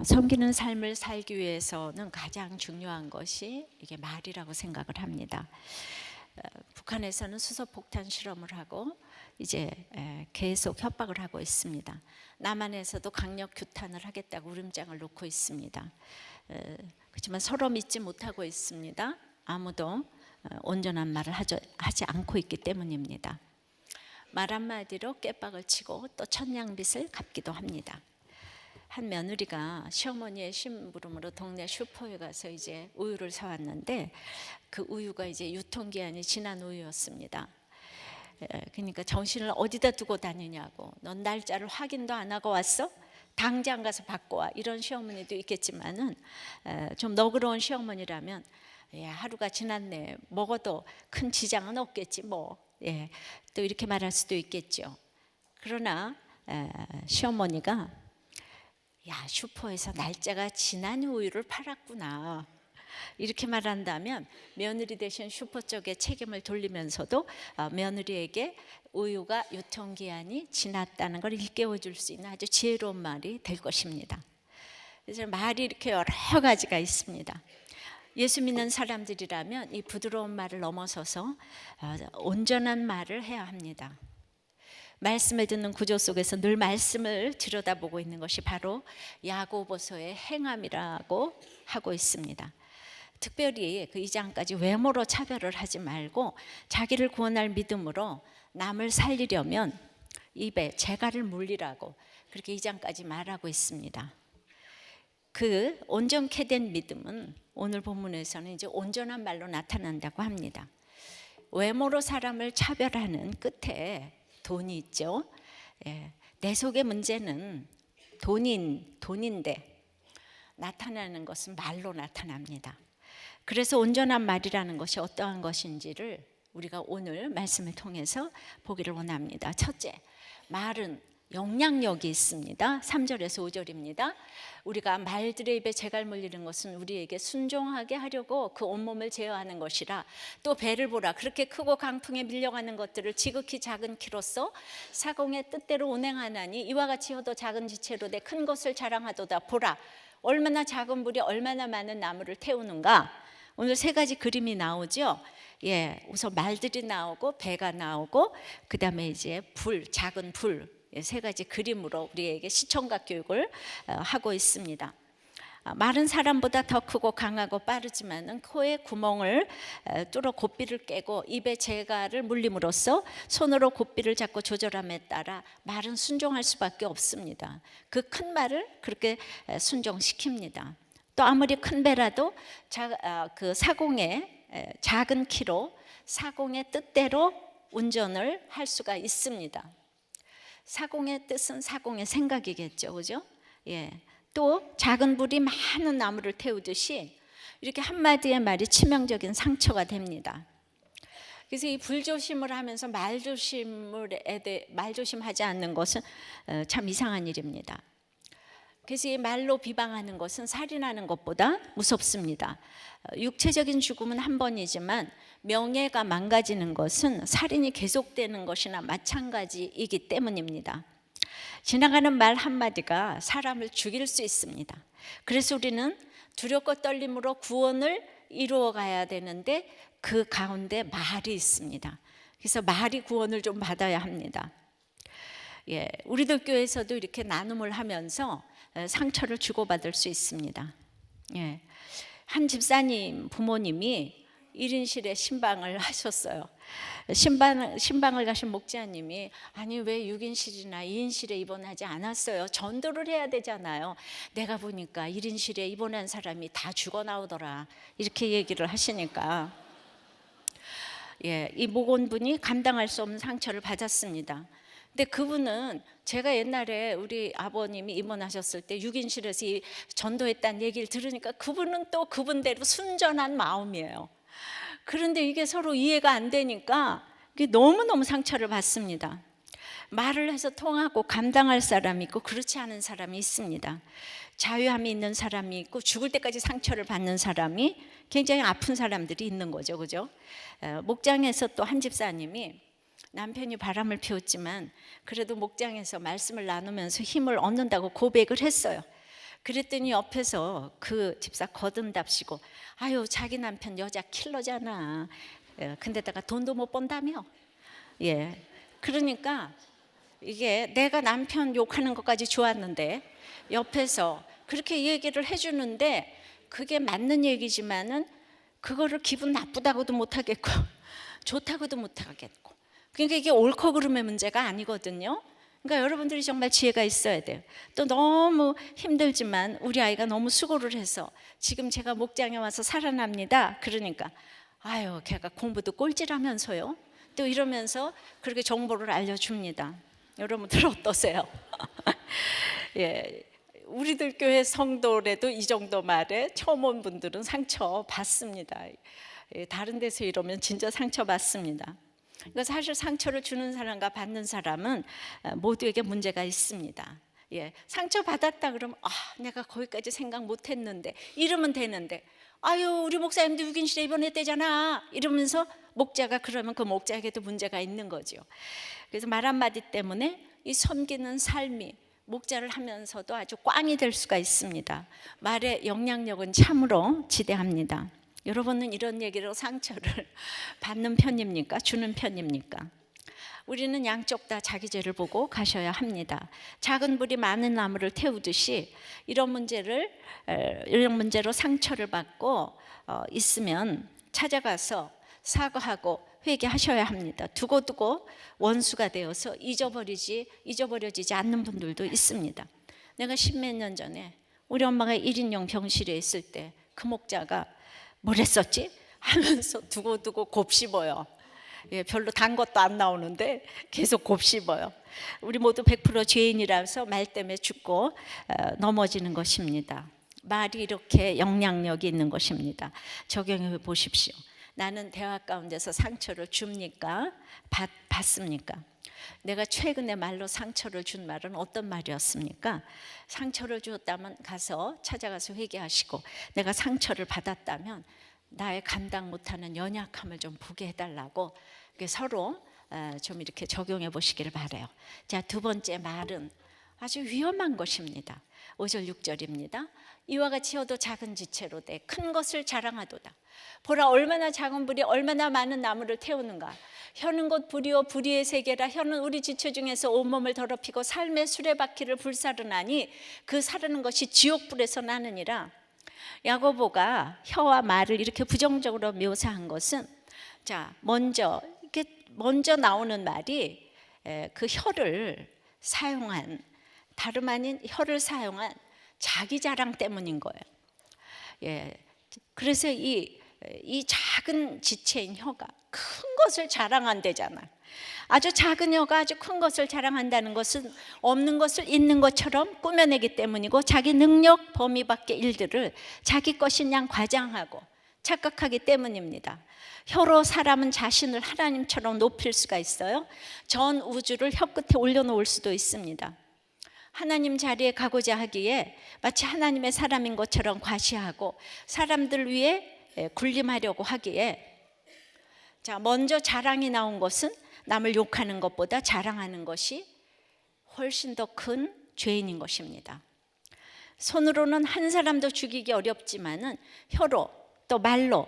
섬기는 삶을 살기 위해서는 가장 중요한 것이 이게 말이라고 생각을 합니다. 북한에서는 수소폭탄 실험을 하고 이제 계속 협박을 하고 있습니다. 남한에서도 강력 규탄을 하겠다고 울음장을 놓고 있습니다. 그렇지만 서로 믿지 못하고 있습니다. 아무도 온전한 말을 하지 않고 있기 때문입니다. 말 한마디로 깨박을 치고 또 천냥빚을 갚기도 합니다. 한 며느리가 시어머니의 심부름으로 동네 슈퍼에 가서 이제 우유를 사왔는데 그 우유가 이제 유통기한이 지난 우유였습니다. 그러니까 정신을 어디다 두고 다니냐고, 넌 날짜를 확인도 안 하고 왔어? 당장 가서 바꿔 와. 이런 시어머니도 있겠지만은 좀 너그러운 시어머니라면 하루가 지났네, 먹어도 큰 지장은 없겠지 뭐, 또 이렇게 말할 수도 있겠죠. 그러나 시어머니가 슈퍼에서 날짜가 지난 우유를 팔았구나 이렇게 말한다면 며느리 대신 슈퍼 쪽에 책임을 돌리면서도 며느리에게 우유가 유통기한이 지났다는 걸 일깨워 줄 수 있는 아주 지혜로운 말이 될 것입니다. 그래서 말이 이렇게 여러 가지가 있습니다. 예수 믿는 사람들이라면 이 부드러운 말을 넘어서서 온전한 말을 해야 합니다. 말씀을 듣는 구조 속에서 늘 말씀을 들여다보고 있는 것이 바로 야고보서의 행함이라고 하고 있습니다. 특별히 그 2장까지 외모로 차별을 하지 말고 자기를 구원할 믿음으로 남을 살리려면 입에 재갈을 물리라고 그렇게 2장까지 말하고 있습니다. 그 온전케 된 믿음은 오늘 본문에서는 이제 온전한 말로 나타난다고 합니다. 외모로 사람을 차별하는 끝에 돈이 있죠. 내 속의 문제는 돈인데 나타나는 것은 말로 나타납니다. 그래서 온전한 말이라는 것이 어떠한 것인지를 우리가 오늘 말씀을 통해서 보기를 원합니다. 첫째, 말은 영향력이 있습니다. 3절에서 5절입니다. 우리가 말들의 입에 재갈 물리는 것은 우리에게 순종하게 하려고 그 온몸을 제어하는 것이라. 또 배를 보라, 그렇게 크고 강풍에 밀려가는 것들을 지극히 작은 키로서 사공의 뜻대로 운행하나니 이와 같이 혀도 작은 지체로 내 큰 것을 자랑하도다. 보라, 얼마나 작은 불이 얼마나 많은 나무를 태우는가. 오늘 세 가지 그림이 나오죠. 우선 말들이 나오고 배가 나오고 그 다음에 이제 작은 불, 세 가지 그림으로 우리에게 시청각 교육을 하고 있습니다. 말은 사람보다 더 크고 강하고 빠르지만은 코에 구멍을 뚫어 고삐를 깨고 입에 재갈을 물림으로써 손으로 고삐를 잡고 조절함에 따라 말은 순종할 수밖에 없습니다. 그 큰 말을 그렇게 순종시킵니다. 또 아무리 큰 배라도 그 사공의 작은 키로 사공의 뜻대로 운전을 할 수가 있습니다. 사공의 뜻은 사공의 생각이겠죠, 그죠? 또 작은 불이 많은 나무를 태우듯이 이렇게 한마디의 말이 치명적인 상처가 됩니다. 그래서 이 불조심을 하면서 말조심하지 않는 것은 참 이상한 일입니다. 그래서 이 말로 비방하는 것은 살인하는 것보다 무섭습니다. 육체적인 죽음은 한 번이지만 명예가 망가지는 것은 살인이 계속되는 것이나 마찬가지이기 때문입니다. 지나가는 말 한마디가 사람을 죽일 수 있습니다. 그래서 우리는 두렵고 떨림으로 구원을 이루어 가야 되는데 그 가운데 말이 있습니다. 그래서 말이 구원을 좀 받아야 합니다. 우리들 교회에서도 이렇게 나눔을 하면서 상처를 주고받을 수 있습니다. 한 집사님 부모님이 1인실에 신방을 하셨어요. 신방을 가신 목자님이 아니 왜 6인실이나 2인실에 입원하지 않았어요? 전도를 해야 되잖아요. 내가 보니까 1인실에 입원한 사람이 다 죽어 나오더라. 이렇게 얘기를 하시니까 이 목원분이 감당할 수 없는 상처를 받았습니다. 근데 그분은 제가 옛날에 우리 아버님이 입원하셨을 때 6인실에서 전도했다는 얘기를 들으니까 그분은 또 그분대로 순전한 마음이에요. 그런데 이게 서로 이해가 안 되니까 너무너무 상처를 받습니다. 말을 해서 통하고 감당할 사람이 있고 그렇지 않은 사람이 있습니다. 자유함이 있는 사람이 있고 죽을 때까지 상처를 받는 사람이 굉장히 아픈 사람들이 있는 거죠, 그죠? 목장에서 또 한 집사님이 남편이 바람을 피웠지만 그래도 목장에서 말씀을 나누면서 힘을 얻는다고 고백을 했어요. 그랬더니 옆에서 그 집사 거듭답시고, 아유 자기 남편 여자 킬러잖아. 근데다가 돈도 못 번다며. 예, 그러니까 이게 내가 남편 욕하는 것까지 좋았는데 옆에서 그렇게 얘기를 해주는데 그게 맞는 얘기지만은 그거를 기분 나쁘다고도 못하겠고 좋다고도 못하겠고, 그러니까 이게 옳고 그름의 문제가 아니거든요. 그러니까 여러분들이 정말 지혜가 있어야 돼요. 또 너무 힘들지만 우리 아이가 너무 수고를 해서 지금 제가 목장에 와서 살아납니다. 그러니까 아유 걔가 공부도 꼴찌라면서요. 또 이러면서 그렇게 정보를 알려줍니다. 여러분들 어떠세요? 예, 우리들 교회 성도래도 이 정도 말에 처음 온 분들은 상처 받습니다. 다른 데서 이러면 진짜 상처 받습니다. 그러니까 사실 상처를 주는 사람과 받는 사람은 모두에게 문제가 있습니다. 예, 상처 받았다 그러면 내가 거기까지 생각 못했는데 이러면 되는데, 아유 우리 목사님도 6인실에 입원했대잖아 이러면서 목자가 그러면 그 목자에게도 문제가 있는 거죠. 그래서 말 한마디 때문에 이 섬기는 삶이 목자를 하면서도 아주 꽝이 될 수가 있습니다. 말의 영향력은 참으로 지대합니다. 여러분은 이런 얘기로 상처를 받는 편입니까? 주는 편입니까? 우리는 양쪽 다 자기 죄를 보고 가셔야 합니다. 작은 불이 많은 나무를 태우듯이 이런 문제로 상처를 받고 있으면 찾아가서 사과하고 회개하셔야 합니다. 두고두고 원수가 되어서 잊어버려지지 않는 분들도 있습니다. 내가 십몇 년 전에 우리 엄마가 1인용 병실에 있을 때 그 목자가 뭘 했었지? 하면서 두고두고 곱씹어요. 예, 별로 단 것도 안 나오는데 계속 곱씹어요. 우리 모두 100% 죄인이라서 말 때문에 죽고 넘어지는 것입니다. 말이 이렇게 영향력이 있는 것입니다. 적용해 보십시오. 나는 대화 가운데서 상처를 줍니까? 받습니까? 내가 최근에 말로 상처를 준 말은 어떤 말이었습니까? 상처를 주었다면 찾아가서 회개하시고, 내가 상처를 받았다면 나의 감당 못하는 연약함을 좀 보게 해달라고 서로 좀 이렇게 적용해 보시기를 바라요. 자, 두 번째 말은 아주 위험한 것입니다. 5절 6절입니다. 이와 같이 혀도 작은 지체로 돼 큰 것을 자랑하도다. 보라 얼마나 작은 불이 얼마나 많은 나무를 태우는가. 혀는 곧 불이요 불의의 세계라. 혀는 우리 지체 중에서 온몸을 더럽히고 삶의 수레바퀴를 불사르나니 그 사르는 것이 지옥불에서 나느니라. 야고보가 혀와 말을 이렇게 부정적으로 묘사한 것은, 자, 먼저 나오는 말이 그 혀를 사용한, 다름 아닌 혀를 사용한 자기 자랑 때문인 거예요. 예, 그래서 이 작은 지체인 혀가 큰 것을 자랑한대잖아. 아주 작은 혀가 아주 큰 것을 자랑한다는 것은 없는 것을 있는 것처럼 꾸며내기 때문이고, 자기 능력 범위 밖의 일들을 자기 것인 양 과장하고 착각하기 때문입니다. 혀로 사람은 자신을 하나님처럼 높일 수가 있어요. 전 우주를 혀 끝에 올려놓을 수도 있습니다. 하나님 자리에 가고자 하기에 마치 하나님의 사람인 것처럼 과시하고 사람들 위해 군림하려고 하기에, 자, 먼저 자랑이 나온 것은 남을 욕하는 것보다 자랑하는 것이 훨씬 더 큰 죄인인 것입니다. 손으로는 한 사람도 죽이기 어렵지만은 혀로 또 말로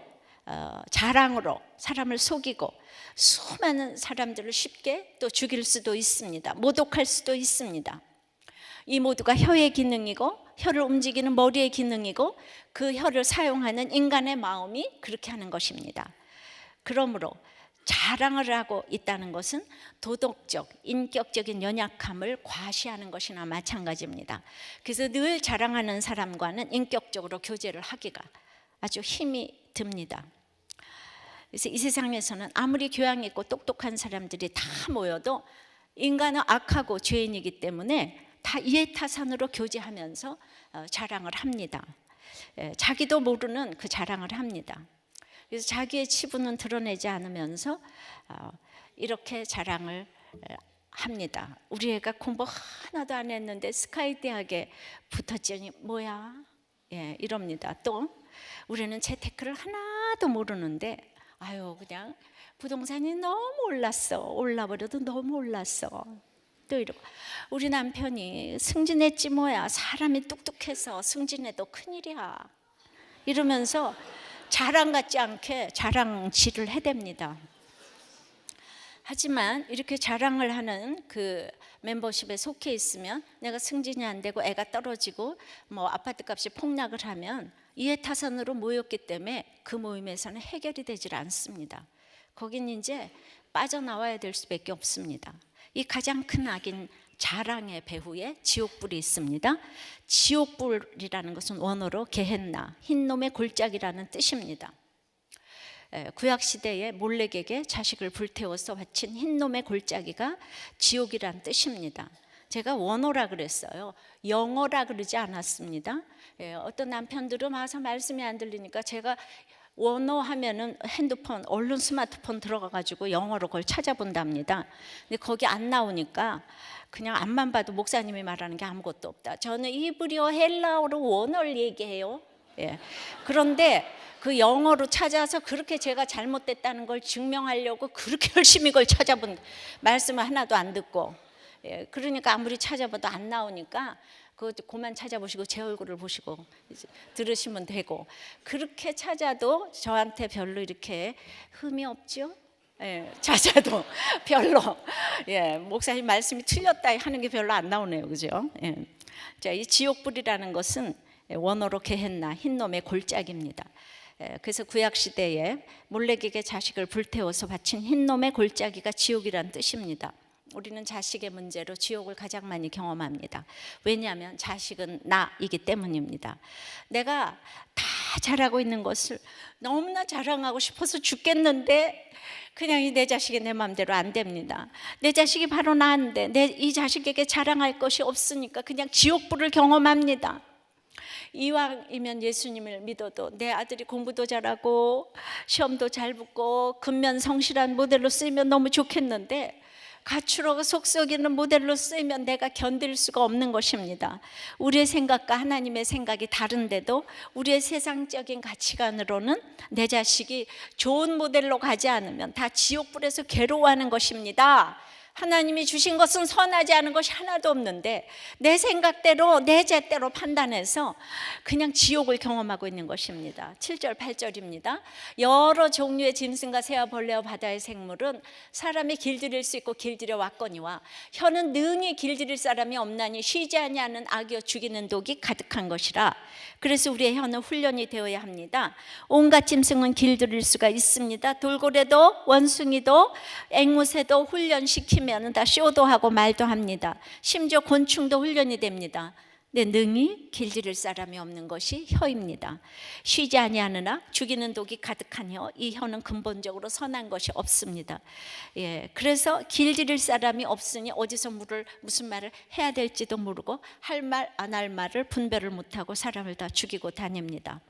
자랑으로 사람을 속이고 수많은 사람들을 쉽게 또 죽일 수도 있습니다. 모독할 수도 있습니다. 이 모두가 혀의 기능이고 혀를 움직이는 머리의 기능이고 그 혀를 사용하는 인간의 마음이 그렇게 하는 것입니다. 그러므로 자랑을 하고 있다는 것은 도덕적, 인격적인 연약함을 과시하는 것이나 마찬가지입니다. 그래서 늘 자랑하는 사람과는 인격적으로 교제를 하기가 아주 힘이 듭니다. 그래서 이 세상에서는 아무리 교양 있고 똑똑한 사람들이 다 모여도 인간은 악하고 죄인이기 때문에 다 이해타산으로 교제하면서 자랑을 합니다. 자기도 모르는 그 자랑을 합니다. 그래서 자기의 치부는 드러내지 않으면서 이렇게 자랑을 합니다. 우리 애가 공부 하나도 안 했는데 스카이 대학에 붙었더니 뭐야? 예, 이럽니다. 또 우리는 재테크를 하나도 모르는데 아유 그냥 부동산이 너무 올랐어. 올라버려도 너무 올랐어. 또 이러고 우리 남편이 승진했지 뭐야. 사람이 똑똑해서 승진해도 큰일이야. 이러면서 자랑 같지 않게 자랑질을 해댑니다. 하지만 이렇게 자랑을 하는 그 멤버십에 속해 있으면 내가 승진이 안 되고 애가 떨어지고 뭐 아파트 값이 폭락을 하면 이해타산으로 모였기 때문에 그 모임에서는 해결이 되질 않습니다. 거긴 이제 빠져나와야 될 수밖에 없습니다. 이 가장 큰 악인 자랑의 배후에 지옥불이 있습니다. 지옥불이라는 것은 원어로 게헨나, 흰놈의 골짜기라는 뜻입니다. 구약시대에 몰렉에게 자식을 불태워서 바친 흰놈의 골짜기가 지옥이란 뜻입니다. 제가 원어라 그랬어요. 영어라 그러지 않았습니다. 어떤 남편들은 와서 말씀이 안 들리니까 제가 원어 하면은 핸드폰, 얼른 스마트폰 들어가가지고 영어로 그걸 찾아본답니다. 근데 거기 안 나오니까 그냥 앞만 봐도 목사님이 말하는 게 아무것도 없다. 저는 이브리어 헬라어로 원어를 얘기해요. 그런데 그 영어로 찾아서 그렇게 제가 잘못됐다는 걸 증명하려고 그렇게 열심히 그걸 찾아본 말씀을 하나도 안 듣고 그러니까 아무리 찾아봐도 안 나오니까 그만 찾아보시고 제 얼굴을 보시고 들으시면 되고 그렇게 찾아도 저한테 별로 이렇게 흠이 없죠. 찾아도 별로 목사님 말씀이 틀렸다 하는 게 별로 안 나오네요. 그죠? 자, 이 지옥불이라는 것은 원어로 게헨나, 흰놈의 골짜기입니다. 그래서 구약시대에 몰렉에게 자식을 불태워서 바친 흰놈의 골짜기가 지옥이란 뜻입니다. 우리는 자식의 문제로 지옥을 가장 많이 경험합니다. 왜냐하면 자식은 나이기 때문입니다. 내가 다 잘하고 있는 것을 너무나 자랑하고 싶어서 죽겠는데 그냥 내 자식이 내 마음대로 안 됩니다. 내 자식이 바로 나인데 이 자식에게 자랑할 것이 없으니까 그냥 지옥불을 경험합니다. 이왕이면 예수님을 믿어도 내 아들이 공부도 잘하고 시험도 잘 붙고 근면성실한 모델로 쓰이면 너무 좋겠는데 가출하고 속썩이는 모델로 쓰이면 내가 견딜 수가 없는 것입니다. 우리의 생각과 하나님의 생각이 다른데도 우리의 세상적인 가치관으로는 내 자식이 좋은 모델로 가지 않으면 다 지옥불에서 괴로워하는 것입니다. 하나님이 주신 것은 선하지 않은 것이 하나도 없는데 내 생각대로 내 죄대로 판단해서 그냥 지옥을 경험하고 있는 것입니다. 7절 8절입니다. 여러 종류의 짐승과 새와 벌레와 바다의 생물은 사람이 길들일 수 있고 길들여 왔거니와 혀는 능히 길들일 사람이 없나니 쉬지 아니하는 악이여 죽이는 독이 가득한 것이라. 그래서 우리의 혀는 훈련이 되어야 합니다. 온갖 짐승은 길들일 수가 있습니다. 돌고래도 원숭이도 앵무새도 훈련시키면 다 쇼도 하고 말도 합니다. 심지어 곤충도 훈련이 됩니다. 근데 능히 길들일 사람이 없는 것이 혀입니다. 쉬지 아니하느나 죽이는 독이 가득한 혀, 이 혀는 근본적으로 선한 것이 없습니다. 그래서 길들일 사람이 없으니 어디서 무슨 말을 해야 될지도 모르고 할 말 안 할 말을 분별을 못하고 사람을 다 죽이고 다닙니다.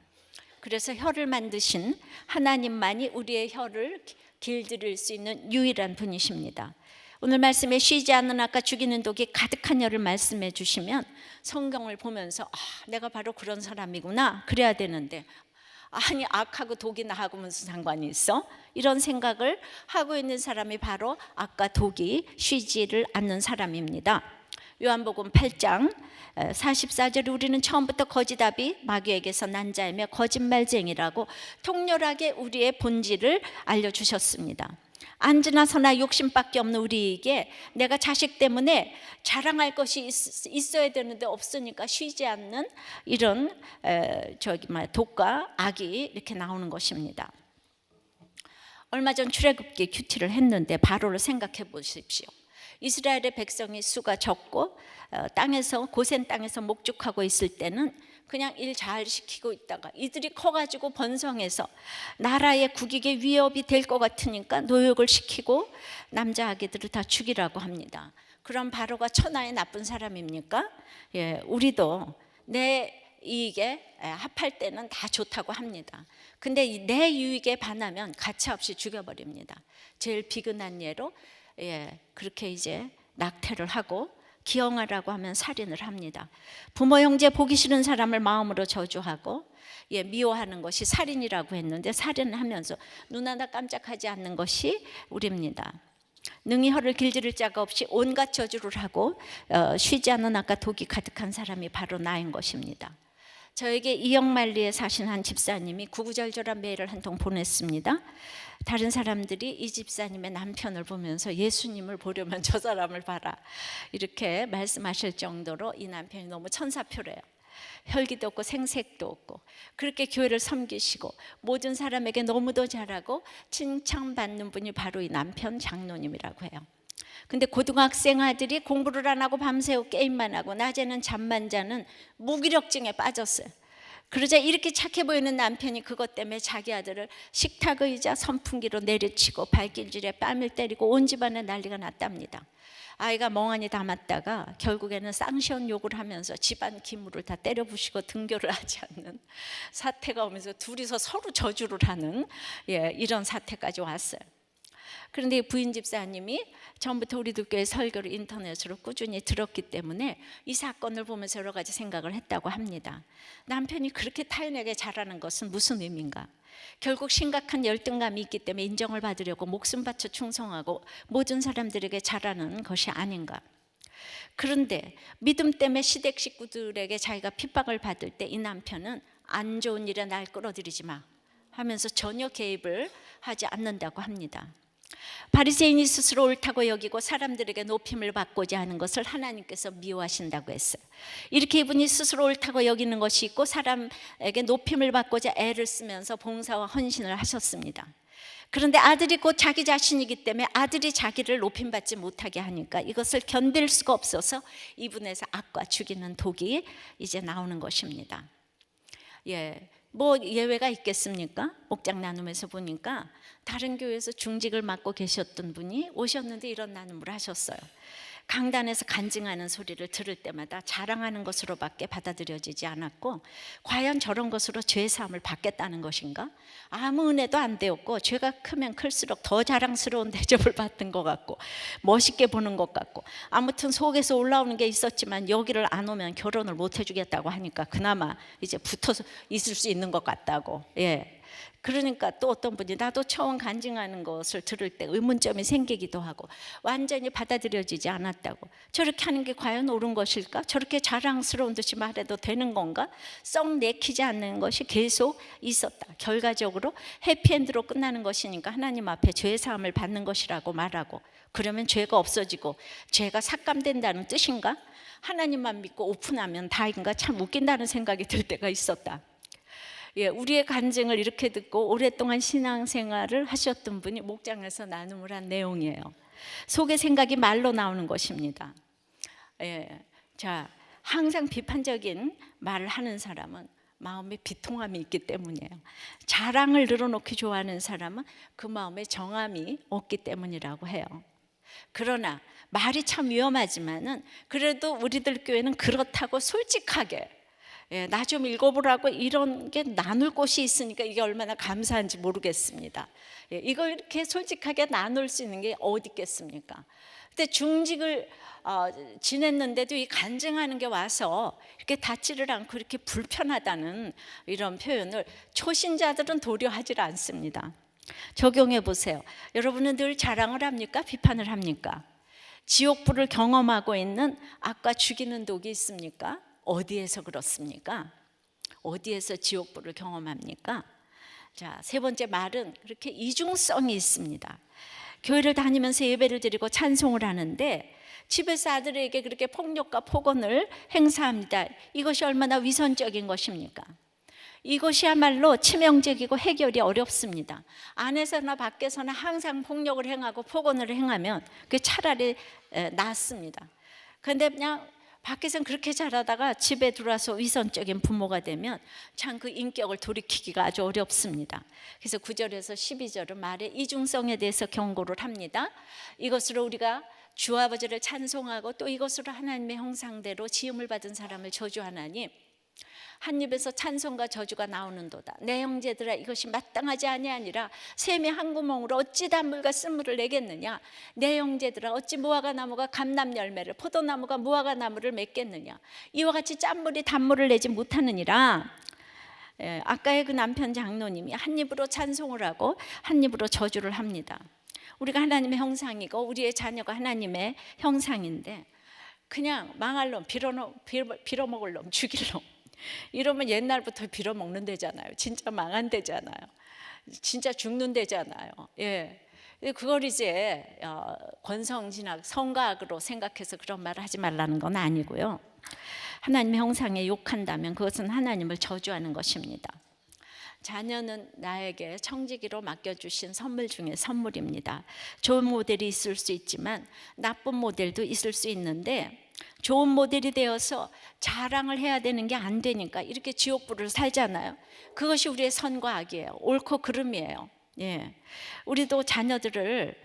그래서 혀를 만드신 하나님만이 우리의 혀를 길들일 수 있는 유일한 분이십니다. 오늘 말씀에 쉬지 않는 아까 죽이는 독이 가득한 혀를 말씀해 주시면 성경을 보면서 내가 바로 그런 사람이구나 그래야 되는데 아니 악하고 독이 나하고 무슨 상관이 있어? 이런 생각을 하고 있는 사람이 바로 악과 독이 쉬지를 않는 사람입니다. 요한복음 8장 44절에 우리는 처음부터 거짓답이 마귀에게서 난 자이며 거짓말쟁이라고 통렬하게 우리의 본질을 알려주셨습니다. 앉으나 서나 욕심밖에 없는 우리에게 내가 자식 때문에 자랑할 것이 있어야 되는데 없으니까 쉬지 않는 이런 독과 악이 이렇게 나오는 것입니다. 얼마 전 출애굽기 큐티를 했는데 바로를 생각해 보십시오. 이스라엘의 백성이 수가 적고 땅에서 고센 땅에서 목축하고 있을 때는 그냥 일 잘 시키고 있다가 이들이 커가지고 번성해서 나라의 국익에 위협이 될 것 같으니까 노역을 시키고 남자 아기들을 다 죽이라고 합니다. 그럼 바로가 천하의 나쁜 사람입니까? 우리도 내 이익에 합할 때는 다 좋다고 합니다. 근데 내 유익에 반하면 가차없이 죽여버립니다. 제일 비근한 예로 그렇게 이제 낙태를 하고 기형하라고 하면 살인을 합니다. 부모 형제 보기 싫은 사람을 마음으로 저주하고 미워하는 것이 살인이라고 했는데 살인을 하면서 눈 하나 깜짝하지 않는 것이 우리입니다. 능히 혀를 길들일 자가 없이 온갖 저주를 하고 쉬지 않는 악과 독이 가득한 사람이 바로 나인 것입니다. 저에게 이영만리에 사신 한 집사님이 구구절절한 메일을 한 통 보냈습니다. 다른 사람들이 이 집사님의 남편을 보면서 예수님을 보려면 저 사람을 봐라 이렇게 말씀하실 정도로 이 남편이 너무 천사표래요. 혈기도 없고 생색도 없고 그렇게 교회를 섬기시고 모든 사람에게 너무도 잘하고 칭찬받는 분이 바로 이 남편 장로님이라고 해요. 근데 고등학생 아들이 공부를 안 하고 밤새고 게임만 하고 낮에는 잠만 자는 무기력증에 빠졌어요. 그러자 이렇게 착해 보이는 남편이 그것 때문에 자기 아들을 식탁 의자 선풍기로 내리치고 발길질에 뺨을 때리고 온 집안에 난리가 났답니다. 아이가 멍하니 담았다가 결국에는 쌍시원 욕을 하면서 집안 기물을 다 때려 부시고 등교를 하지 않는 사태가 오면서 둘이서 서로 저주를 하는 이런 사태까지 왔어요. 그런데 부인 집사님이 전부터 우리들 교회 설교를 인터넷으로 꾸준히 들었기 때문에 이 사건을 보면서 여러 가지 생각을 했다고 합니다. 남편이 그렇게 타인에게 잘하는 것은 무슨 의미인가? 결국 심각한 열등감이 있기 때문에 인정을 받으려고 목숨 바쳐 충성하고 모든 사람들에게 잘하는 것이 아닌가? 그런데 믿음 때문에 시댁 식구들에게 자기가 핍박을 받을 때 이 남편은 안 좋은 일에 날 끌어들이지 마 하면서 전혀 개입을 하지 않는다고 합니다. 바리새인이 스스로 옳다고 여기고 사람들에게 높임을 받고자 하는 것을 하나님께서 미워하신다고 했어요. 이렇게 이분이 스스로 옳다고 여기는 것이 있고 사람에게 높임을 받고자 애를 쓰면서 봉사와 헌신을 하셨습니다. 그런데 아들이 곧 자기 자신이기 때문에 아들이 자기를 높임받지 못하게 하니까 이것을 견딜 수가 없어서 이분에서 악과 죽이는 독이 이제 나오는 것입니다. 뭐 예외가 있겠습니까? 목장 나눔에서 보니까 다른 교회에서 중직을 맡고 계셨던 분이 오셨는데 이런 나눔을 하셨어요. 강단에서 간증하는 소리를 들을 때마다 자랑하는 것으로밖에 받아들여지지 않았고 과연 저런 것으로 죄사함을 받겠다는 것인가? 아무 은혜도 안 되었고 죄가 크면 클수록 더 자랑스러운 대접을 받는 것 같고 멋있게 보는 것 같고 아무튼 속에서 올라오는 게 있었지만 여기를 안 오면 결혼을 못 해주겠다고 하니까 그나마 이제 붙어서 있을 수 있는 것 같다고. 그러니까 또 어떤 분이 나도 처음 간증하는 것을 들을 때 의문점이 생기기도 하고 완전히 받아들여지지 않았다고. 저렇게 하는 게 과연 옳은 것일까? 저렇게 자랑스러운 듯이 말해도 되는 건가? 썩 내키지 않는 것이 계속 있었다. 결과적으로 해피엔드로 끝나는 것이니까 하나님 앞에 죄사함을 받는 것이라고 말하고 그러면 죄가 없어지고 죄가 삭감된다는 뜻인가? 하나님만 믿고 오픈하면 다인가? 참 웃긴다는 생각이 들 때가 있었다. 우리의 간증을 이렇게 듣고 오랫동안 신앙생활을 하셨던 분이 목장에서 나눔을 한 내용이에요. 속의 생각이 말로 나오는 것입니다. 자, 항상 비판적인 말을 하는 사람은 마음에 비통함이 있기 때문이에요. 자랑을 늘어놓기 좋아하는 사람은 그 마음에 정함이 없기 때문이라고 해요. 그러나 말이 참 위험하지만은 그래도 우리들 교회는 그렇다고 솔직하게 나 좀 읽어보라고 이런 게 나눌 곳이 있으니까 이게 얼마나 감사한지 모르겠습니다. 이걸 이렇게 솔직하게 나눌 수 있는 게 어디 있겠습니까? 근데 중직을 지냈는데도 이 간증하는 게 와서 이렇게 닿지를 않고 이렇게 불편하다는 이런 표현을 초신자들은 도려 하질 않습니다. 적용해 보세요. 여러분은 늘 자랑을 합니까? 비판을 합니까? 지옥불을 경험하고 있는 악과 죽이는 독이 있습니까? 어디에서 그렇습니까? 어디에서 지옥불을 경험합니까? 자, 세 번째 말은 그렇게 이중성이 있습니다. 교회를 다니면서 예배를 드리고 찬송을 하는데 집에서 아들에게 그렇게 폭력과 폭언을 행사합니다. 이것이 얼마나 위선적인 것입니까? 이것이야말로 치명적이고 해결이 어렵습니다. 안에서나 밖에서나 항상 폭력을 행하고 폭언을 행하면 그게 차라리 낫습니다. 그런데 그냥 밖에서는 그렇게 잘하다가 집에 들어와서 위선적인 부모가 되면 참 그 인격을 돌이키기가 아주 어렵습니다. 그래서 9절에서 12절은 말의 이중성에 대해서 경고를 합니다. 이것으로 우리가 주 아버지를 찬송하고 또 이것으로 하나님의 형상대로 지음을 받은 사람을 저주하나니 한 입에서 찬송과 저주가 나오는도다. 내 형제들아 이것이 마땅하지 아니하니라. 샘이 한 구멍으로 어찌 단물과 쓴물을 내겠느냐. 내 형제들아 어찌 무화과 나무가 감람 열매를 포도나무가 무화과 나무를 맺겠느냐. 이와 같이 짠물이 단물을 내지 못하느니라. 아까의 그 남편 장로님이 한 입으로 찬송을 하고 한 입으로 저주를 합니다. 우리가 하나님의 형상이고 우리의 자녀가 하나님의 형상인데 그냥 망할 놈, 빌어먹을 놈, 죽일 놈 이러면 옛날부터 빌어먹는 데잖아요. 진짜 망한 데잖아요. 진짜 죽는 데잖아요. 예. 그걸 이제 권성진학, 성가학으로 생각해서 그런 말을 하지 말라는 건 아니고요. 하나님의 형상에 욕한다면 그것은 하나님을 저주하는 것입니다. 자녀는 나에게 청지기로 맡겨주신 선물 중에 선물입니다. 좋은 모델이 있을 수 있지만 나쁜 모델도 있을 수 있는데 좋은 모델이 되어서 자랑을 해야 되는 게 안 되니까 이렇게 지옥불을 살잖아요. 그것이 우리의 선과 악이에요. 옳고 그름이에요. 예. 우리도 자녀들을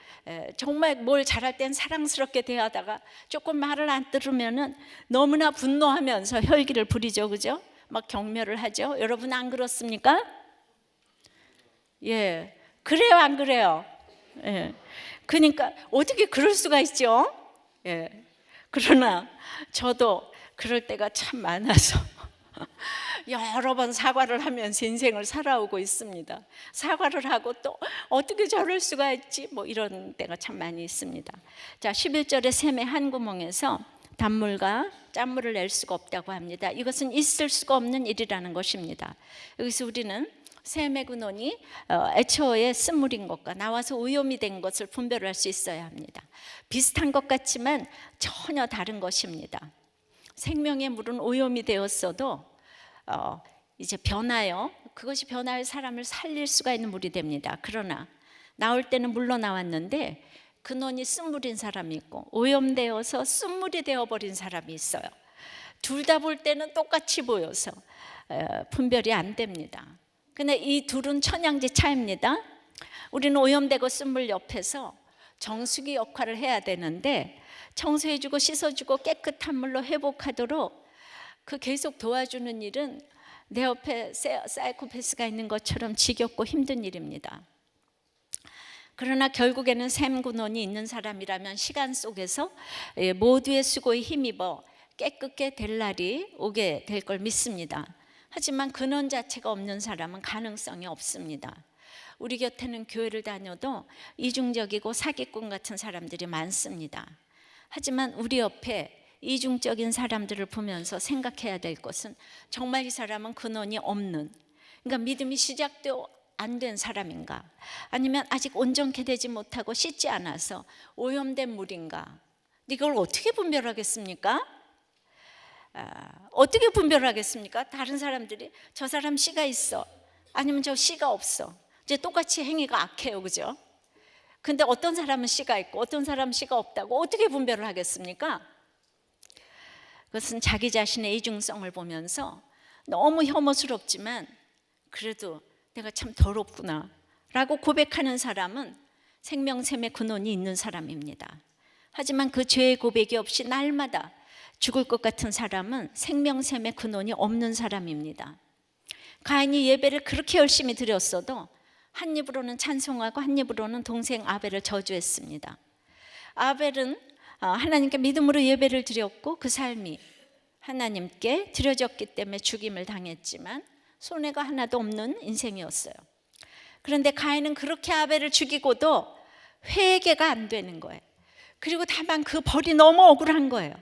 정말 뭘 잘할 땐 사랑스럽게 대하다가 조금 말을 안 들으면은 너무나 분노하면서 혈기를 부리죠, 그죠? 막 경멸을 하죠. 여러분 안 그렇습니까? 예, 그래요, 안 그래요? 예. 그러니까 어떻게 그럴 수가 있죠? 예. 그러나 저도 그럴 때가 참 많아서 여러 번 사과를 하면서 인생을 살아오고 있습니다. 사과를 하고 또 어떻게 저럴 수가 있지? 뭐 이런 때가 참 많이 있습니다. 자, 11절에 샘의 한 구멍에서 단물과 짠물을 낼 수가 없다고 합니다. 이것은 있을 수가 없는 일이라는 것입니다. 여기서 우리는 샘의 근원이 애초에 쓴물인 것과 나와서 오염이 된 것을 분별할 수 있어야 합니다. 비슷한 것 같지만 전혀 다른 것입니다. 생명의 물은 오염이 되었어도 이제 변하여 그것이 변하여 사람을 살릴 수가 있는 물이 됩니다. 그러나 나올 때는 물로 나왔는데 근원이 쓴물인 사람이 있고 오염되어서 쓴물이 되어버린 사람이 있어요. 둘 다 볼 때는 똑같이 보여서 분별이 안 됩니다. 근데 이 둘은 천양지 차이입니다. 우리는 오염되고 쓴물 옆에서 정수기 역할을 해야 되는데 청소해주고 씻어주고 깨끗한 물로 회복하도록 그 계속 도와주는 일은 내 옆에 사이코패스가 있는 것처럼 지겹고 힘든 일입니다. 그러나 결국에는 샘 근원이 있는 사람이라면 시간 속에서 모두의 수고에 힘입어 깨끗게 될 날이 오게 될 걸 믿습니다. 하지만 근원 자체가 없는 사람은 가능성이 없습니다. 우리 곁에는 교회를 다녀도 이중적이고 사기꾼 같은 사람들이 많습니다. 하지만 우리 옆에 이중적인 사람들을 보면서 생각해야 될 것은 정말 이 사람은 근원이 없는, 그러니까 믿음이 시작도 안 된 사람인가, 아니면 아직 온전케 되지 못하고 씻지 않아서 오염된 물인가. 이걸 어떻게 분별하겠습니까? 어떻게 분별하겠습니까? 다른 사람들이 저 사람 씨가 있어, 아니면 저 씨가 없어. 이제 똑같이 행위가 악해요, 그죠? 근데 어떤 사람은 씨가 있고 어떤 사람은 씨가 없다고 어떻게 분별을 하겠습니까? 그것은 자기 자신의 이중성을 보면서 너무 혐오스럽지만 그래도 내가 참 더럽구나 라고 고백하는 사람은 생명샘의 근원이 있는 사람입니다. 하지만 그 죄의 고백이 없이 날마다 죽을 것 같은 사람은 생명샘의 근원이 없는 사람입니다. 가인이 예배를 그렇게 열심히 드렸어도 한 입으로는 찬송하고 한 입으로는 동생 아벨을 저주했습니다. 아벨은 하나님께 믿음으로 예배를 드렸고 그 삶이 하나님께 드려졌기 때문에 죽임을 당했지만 손해가 하나도 없는 인생이었어요. 그런데 가인은 그렇게 아벨을 죽이고도 회개가 안 되는 거예요. 그리고 다만 그 벌이 너무 억울한 거예요.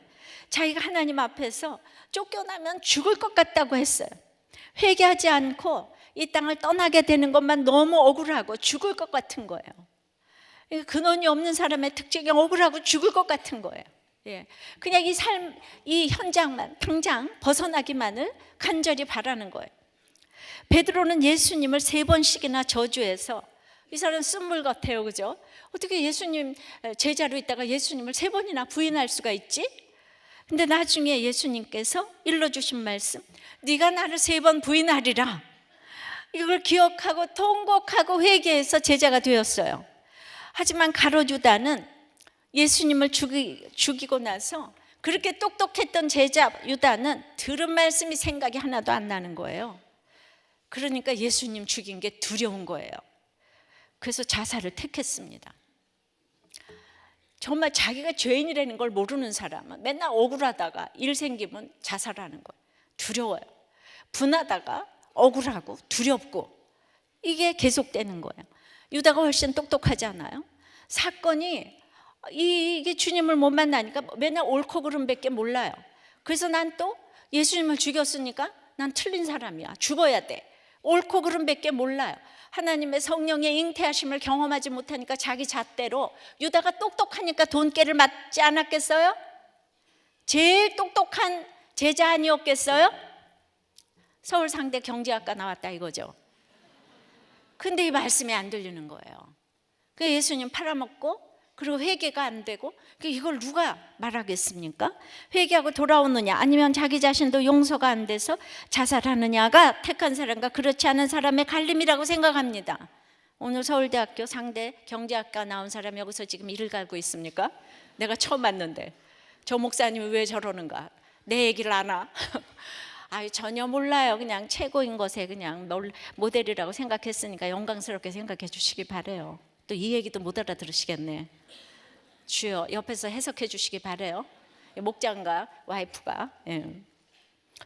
자기가 하나님 앞에서 쫓겨나면 죽을 것 같다고 했어요. 회개하지 않고 이 땅을 떠나게 되는 것만 너무 억울하고 죽을 것 같은 거예요. 근원이 없는 사람의 특징이 억울하고 죽을 것 같은 거예요. 그냥 이 현장만 당장 벗어나기만을 간절히 바라는 거예요. 베드로는 예수님을 3번씩이나 저주해서 이 사람 쓴물 같아요, 그죠? 어떻게 예수님 제자로 있다가 예수님을 3번이나 부인할 수가 있지? 근데 나중에 예수님께서 일러주신 말씀, 네가 나를 3번 부인하리라, 이걸 기억하고 통곡하고 회개해서 제자가 되었어요. 하지만 가룟 유다는 예수님을 죽이고 나서 그렇게 똑똑했던 제자 유다는 들은 말씀이 생각이 하나도 안 나는 거예요. 그러니까 예수님 죽인 게 두려운 거예요. 그래서 자살을 택했습니다. 정말 자기가 죄인이라는 걸 모르는 사람은 맨날 억울하다가 일 생기면 자살하는 거예요. 두려워요. 분하다가 억울하고 두렵고 이게 계속되는 거예요. 유다가 훨씬 똑똑하지 않아요? 사건이 이게 주님을 못 만나니까 맨날 옳고 그름밖에 몰라요. 그래서 난 또 예수님을 죽였으니까 난 틀린 사람이야. 죽어야 돼. 옳고 그름밖에 몰라요. 하나님의 성령의 잉태하심을 경험하지 못하니까 자기 잣대로, 유다가 똑똑하니까 돈깨를 맞지 않았겠어요? 제일 똑똑한 제자 아니었겠어요? 서울 상대 경제학과 나왔다 이거죠. 근데 이 말씀이 안 들리는 거예요. 그 예수님 팔아먹고 그리고 회개가 안 되고, 이걸 누가 말하겠습니까? 회개하고 돌아오느냐, 아니면 자기 자신도 용서가 안 돼서 자살하느냐가 택한 사람과 그렇지 않은 사람의 갈림이라고 생각합니다. 오늘 서울대학교 상대 경제학과 나온 사람이 여기서 지금 이를 갈고 있습니까? 내가 처음 봤는데 저 목사님이 왜 저러는가? 내 얘기를 아나? 전혀 몰라요. 그냥 최고인 것에 그냥 모델이라고 생각했으니까 영광스럽게 생각해 주시기 바래요. 또 이 얘기도 못 알아들으시겠네. 주여, 옆에서 해석해 주시기 바래요. 목장과 와이프가.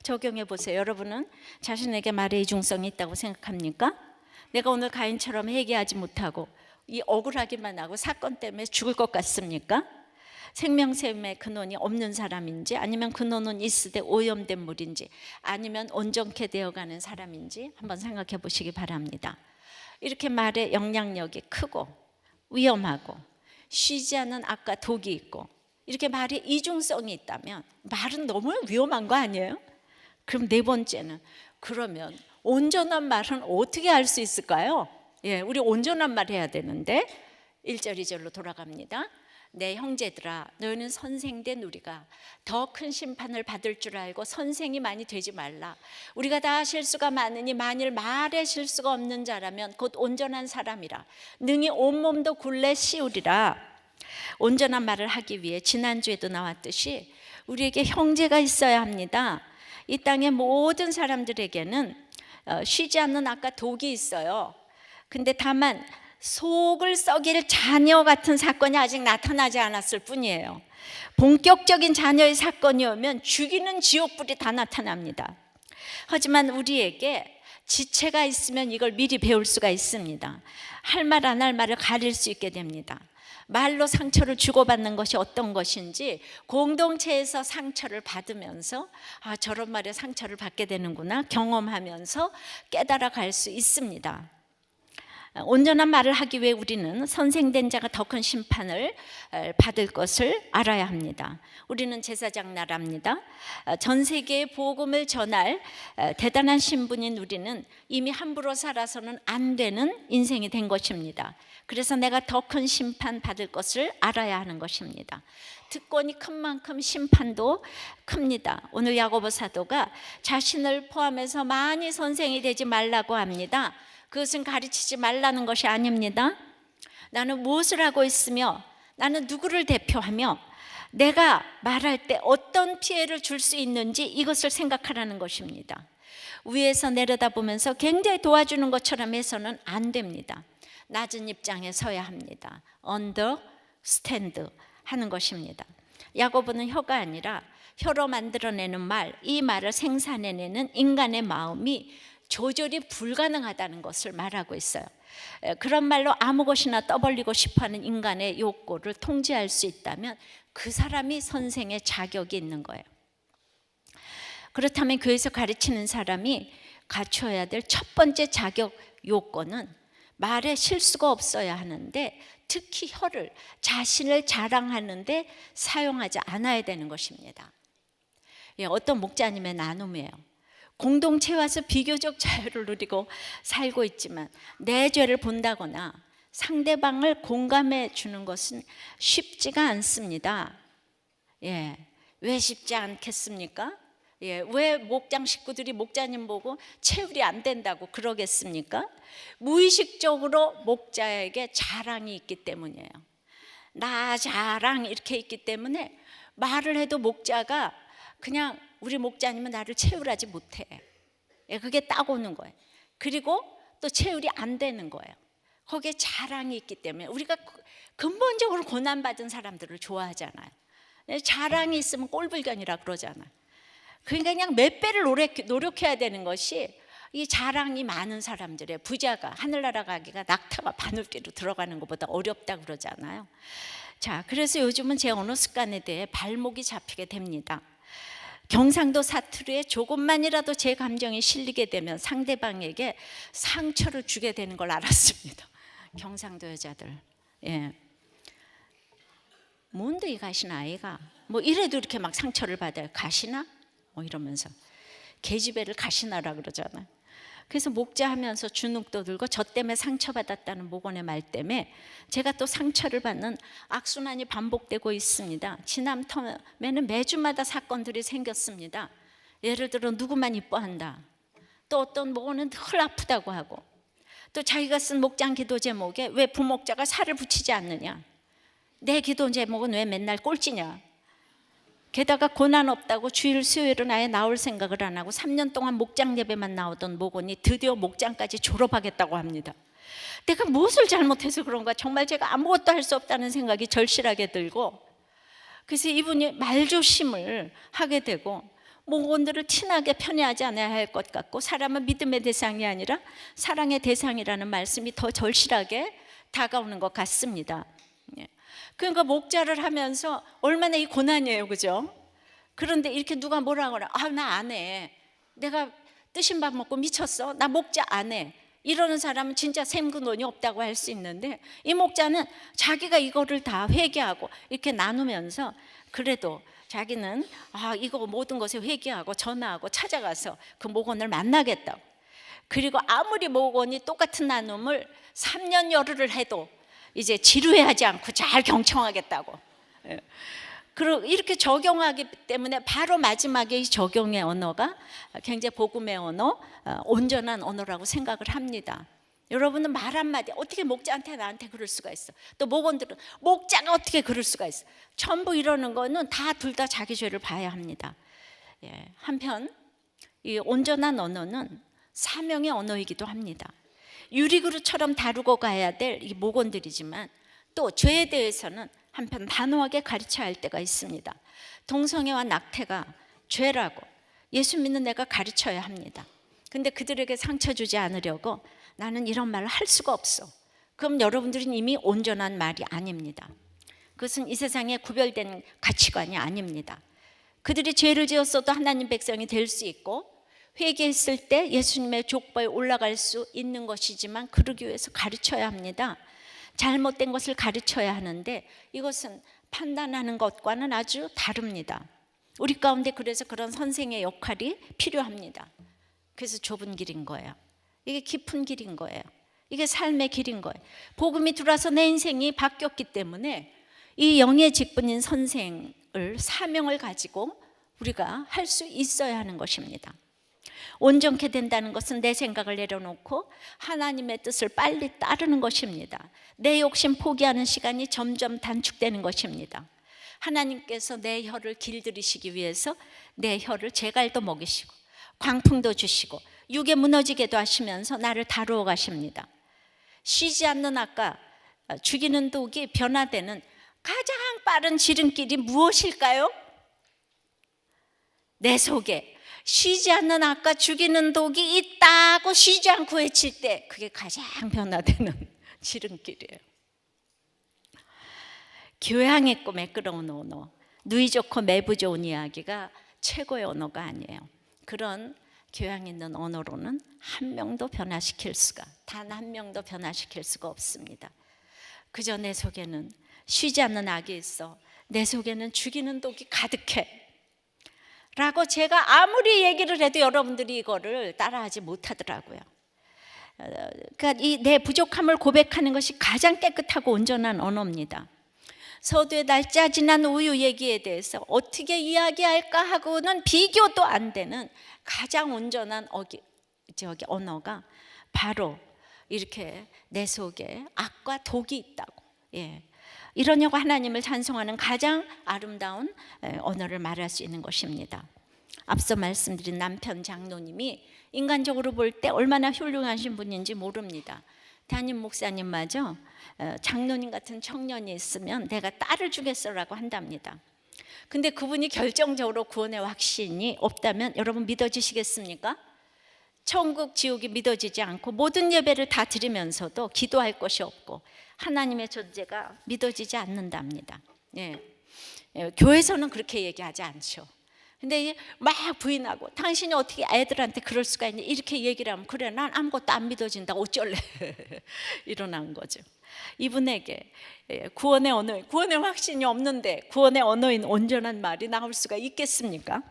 적용해 보세요. 여러분은 자신에게 말의 이중성이 있다고 생각합니까? 내가 오늘 가인처럼 회개하지 못하고 이 억울하기만 하고 사건 때문에 죽을 것 같습니까? 생명샘의 근원이 없는 사람인지, 아니면 근원은 있으되 오염된 물인지, 아니면 온전케 되어가는 사람인지 한번 생각해 보시기 바랍니다. 이렇게 말의 영향력이 크고 위험하고 쉬지 않는 악과 독이 있고, 이렇게 말의 이중성이 있다면 말은 너무 위험한 거 아니에요? 그럼 네 번째는, 그러면 온전한 말은 어떻게 할 수 있을까요? 우리 온전한 말 해야 되는데 1절 2절로 돌아갑니다. 내 형제들아, 너희는 선생된 우리가 더 큰 심판을 받을 줄 알고 선생이 많이 되지 말라. 우리가 다 실수가 많으니 만일 말에 실수가 없는 자라면 곧 온전한 사람이라 능히 온몸도 굴레 씌우리라. 온전한 말을 하기 위해 지난주에도 나왔듯이 우리에게 형제가 있어야 합니다. 이 땅의 모든 사람들에게는 쉬지 않는 악과 독이 있어요. 근데 다만 속을 썩일 자녀 같은 사건이 아직 나타나지 않았을 뿐이에요. 본격적인 자녀의 사건이 오면 죽이는 지옥불이 다 나타납니다. 하지만 우리에게 지체가 있으면 이걸 미리 배울 수가 있습니다. 할 말 안 할 말을 가릴 수 있게 됩니다. 말로 상처를 주고받는 것이 어떤 것인지 공동체에서 상처를 받으면서 저런 말에 상처를 받게 되는구나 경험하면서 깨달아 갈 수 있습니다. 온전한 말을 하기 위해 우리는 선생된 자가 더 큰 심판을 받을 것을 알아야 합니다. 우리는 제사장 나라입니다. 전 세계에 복음을 전할 대단한 신분인 우리는 이미 함부로 살아서는 안 되는 인생이 된 것입니다. 그래서 내가 더 큰 심판 받을 것을 알아야 하는 것입니다. 특권이 큰 만큼 심판도 큽니다. 오늘 야고보 사도가 자신을 포함해서 많이 선생이 되지 말라고 합니다. 그것은 가르치지 말라는 것이 아닙니다. 나는 무엇을 하고 있으며 나는 누구를 대표하며 내가 말할 때 어떤 피해를 줄 수 있는지 이것을 생각하라는 것입니다. 위에서 내려다보면서 굉장히 도와주는 것처럼 해서는 안 됩니다. 낮은 입장에 서야 합니다. understand 하는 것입니다. 야고보는 혀가 아니라 혀로 만들어내는 말, 이 말을 생산해내는 인간의 마음이 조절이 불가능하다는 것을 말하고 있어요. 그런 말로 아무 것이나 떠벌리고 싶어하는 인간의 욕구를 통제할 수 있다면 그 사람이 선생의 자격이 있는 거예요. 그렇다면 교회에서 가르치는 사람이 갖춰야 될 첫 번째 자격 요건은 말에 실수가 없어야 하는데, 특히 혀를 자신을 자랑하는데 사용하지 않아야 되는 것입니다. 어떤 목자님의 나눔이에요. 공동체에 와서 비교적 자유를 누리고 살고 있지만 내 죄를 본다거나 상대방을 공감해 주는 것은 쉽지가 않습니다. 왜 쉽지 않겠습니까? 왜 목장 식구들이 목자님 보고 채울이 안 된다고 그러겠습니까? 무의식적으로 목자에게 자랑이 있기 때문이에요. 나 자랑 이렇게 있기 때문에 말을 해도 목자가 그냥 우리 목자님은 나를 채울하지 못해. 그게 딱 오는 거예요. 그리고 또 채울이 안 되는 거예요. 거기에 자랑이 있기 때문에 우리가 근본적으로 고난받은 사람들을 좋아하잖아요. 자랑이 있으면 꼴불견이라 그러잖아요. 그러니까 그냥 몇 배를 노력해야 되는 것이, 이 자랑이 많은 사람들의 부자가 하늘나라 가기가 낙타가 바늘귀로 들어가는 것보다 어렵다 그러잖아요. 자, 그래서 요즘은 제 언어 습관에 대해 발목이 잡히게 됩니다. 경상도 사투리에 조금만이라도 제 감정이 실리게 되면 상대방에게 상처를 주게 되는 걸 알았습니다. 경상도 여자들, 예, 뭔데 이 가시나 아이가 뭐 이래도 이렇게 막 상처를 받아요. 가시나? 뭐 이러면서 계집애를 가시나라 그러잖아요. 그래서 목자하면서 주눅도 들고 저 때문에 상처받았다는 목원의 말 때문에 제가 또 상처를 받는 악순환이 반복되고 있습니다. 지난 텀에는 매주마다 사건들이 생겼습니다. 예를 들어 누구만 이뻐한다, 또 어떤 목원은 늘 아프다고 하고, 또 자기가 쓴 목장 기도 제목에 왜 부목자가 살을 붙이지 않느냐, 내 기도 제목은 왜 맨날 꼴찌냐, 게다가 고난 없다고 주일 수요일은 아예 나올 생각을 안 하고 3년 동안 목장 예배만 나오던 목원이 드디어 목장까지 졸업하겠다고 합니다. 내가 무엇을 잘못해서 그런가, 정말 제가 아무것도 할 수 없다는 생각이 절실하게 들고, 그래서 이분이 말조심을 하게 되고 목원들을 티나게 편애하지 않아야 할 것 같고, 사람은 믿음의 대상이 아니라 사랑의 대상이라는 말씀이 더 절실하게 다가오는 것 같습니다. 그러니까 목자를 하면서 얼마나 이 고난이에요, 그죠? 그런데 이렇게 누가 뭐라고 그래, 아, 나 안 해, 내가 뜨신 밥 먹고 미쳤어, 나 목자 안 해, 이러는 사람은 진짜 샘근원이 없다고 할 수 있는데, 이 목자는 자기가 이거를 다 회개하고 이렇게 나누면서 그래도 자기는 이거 모든 것에 회개하고 전화하고 찾아가서 그 목원을 만나겠다고, 그리고 아무리 목원이 똑같은 나눔을 3년 열흘을 해도 이제 지루해하지 않고 잘 경청하겠다고. 그리고 이렇게 적용하기 때문에 바로 마지막에 이 적용의 언어가 굉장히 복음의 언어, 온전한 언어라고 생각을 합니다. 여러분은 말 한마디 어떻게 목자한테 나한테 그럴 수가 있어, 또 목원들은 목자가 어떻게 그럴 수가 있어, 전부 이러는 거는 다 둘 다 자기 죄를 봐야 합니다. 한편 이 온전한 언어는 사명의 언어이기도 합니다. 유리그릇처럼 다루고 가야 될 이 목원들이지만 또 죄에 대해서는 한편 단호하게 가르쳐야 할 때가 있습니다. 동성애와 낙태가 죄라고 예수 믿는 내가 가르쳐야 합니다. 근데 그들에게 상처 주지 않으려고 나는 이런 말을 할 수가 없어, 그럼 여러분들은 이미 온전한 말이 아닙니다. 그것은 이 세상에 구별된 가치관이 아닙니다. 그들이 죄를 지었어도 하나님 백성이 될 수 있고 회개했을 때 예수님의 족보에 올라갈 수 있는 것이지만, 그러기 위해서 가르쳐야 합니다. 잘못된 것을 가르쳐야 하는데 이것은 판단하는 것과는 아주 다릅니다. 우리 가운데 그래서 그런 선생의 역할이 필요합니다. 그래서 좁은 길인 거예요. 이게 깊은 길인 거예요. 이게 삶의 길인 거예요. 복음이 들어와서 내 인생이 바뀌었기 때문에 이 영의 직분인 선생을, 사명을 가지고 우리가 할 수 있어야 하는 것입니다. 온전케 된다는 것은 내 생각을 내려놓고 하나님의 뜻을 빨리 따르는 것입니다. 내 욕심 포기하는 시간이 점점 단축되는 것입니다. 하나님께서 내 혀를 길들이시기 위해서 내 혀를 제갈도 먹이시고 광풍도 주시고 육에 무너지게도 하시면서 나를 다루어 가십니다. 쉬지 않는 아까 죽이는 독이 변화되는 가장 빠른 지름길이 무엇일까요? 내 속에 쉬지 않는 아까 죽이는 독이 있다고 쉬지 않고 외칠 때 그게 가장 변화되는 지름길이에요. 교양의 꿈에 끌어온 언어, 누이 좋고 매부 좋은 이야기가 최고의 언어가 아니에요. 그런 교양 있는 언어로는 한 명도 변화시킬 수가, 단 한 명도 변화시킬 수가 없습니다. 그저 내 속에는 쉬지 않는 악이 있어, 내 속에는 죽이는 독이 가득해 라고 제가 아무리 얘기를 해도 여러분들이 이거를 따라하지 못하더라고요. 그러니까 이 내 부족함을 고백하는 것이 가장 깨끗하고 온전한 언어입니다. 서두에 날짜 지난 우유 얘기에 대해서 어떻게 이야기할까 하고는 비교도 안 되는 가장 온전한 언어가 바로 이렇게 내 속에 악과 독이 있다고, 이러냐고 하나님을 찬송하는 가장 아름다운 언어를 말할 수 있는 것입니다. 앞서 말씀드린 남편 장로님이 인간적으로 볼 때 얼마나 훌륭하신 분인지 모릅니다. 담임 목사님마저 장로님 같은 청년이 있으면 내가 딸을 주겠어라고 한답니다. 근데 그분이 결정적으로 구원의 확신이 없다면 여러분 믿어지시겠습니까? 천국 지옥이 믿어지지 않고 모든 예배를 다 드리면서도 기도할 것이 없고 하나님의 존재가 믿어지지 않는답니다. 예. 교회에서는 그렇게 얘기하지 않죠. 근데 막 부인하고 당신이 어떻게 애들한테 그럴 수가 있냐 이렇게 얘기를 하면 그래 난 아무것도 안 믿어진다 어쩔래 일어난 거죠. 이분에게 구원의 언어, 구원의 확신이 없는데 구원의 언어인 온전한 말이 나올 수가 있겠습니까?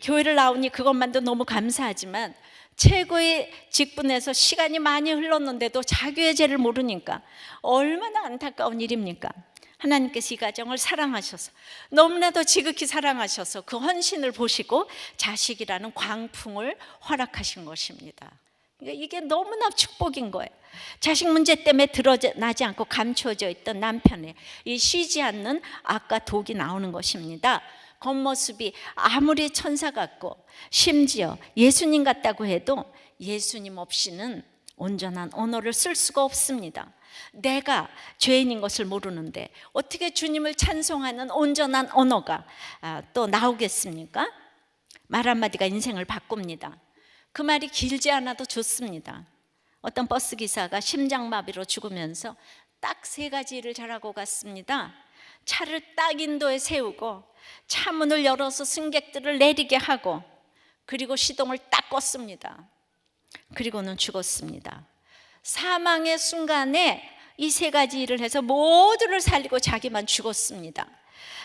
교회를 나오니 그것만도 너무 감사하지만 최고의 직분에서 시간이 많이 흘렀는데도 자기의 죄를 모르니까 얼마나 안타까운 일입니까? 하나님께서 이 가정을 사랑하셔서 너무나도 지극히 사랑하셔서 그 헌신을 보시고 자식이라는 광풍을 허락하신 것입니다. 그러니까 이게 너무나 축복인 거예요. 자식 문제 때문에 드러나지 않고 감추어져 있던 남편의 이 쉬지 않는 악과 독이 나오는 것입니다. 겉모습이 아무리 천사 같고 심지어 예수님 같다고 해도 예수님 없이는 온전한 언어를 쓸 수가 없습니다. 내가 죄인인 것을 모르는데 어떻게 주님을 찬송하는 온전한 언어가 또 나오겠습니까? 말 한마디가 인생을 바꿉니다. 그 말이 길지 않아도 좋습니다. 어떤 버스 기사가 심장마비로 죽으면서 딱 3가지 일을 잘하고 갔습니다. 차를 딱 인도에 세우고 차 문을 열어서 승객들을 내리게 하고 그리고 시동을 딱 껐습니다. 그리고는 죽었습니다. 사망의 순간에 이 3가지 일을 해서 모두를 살리고 자기만 죽었습니다.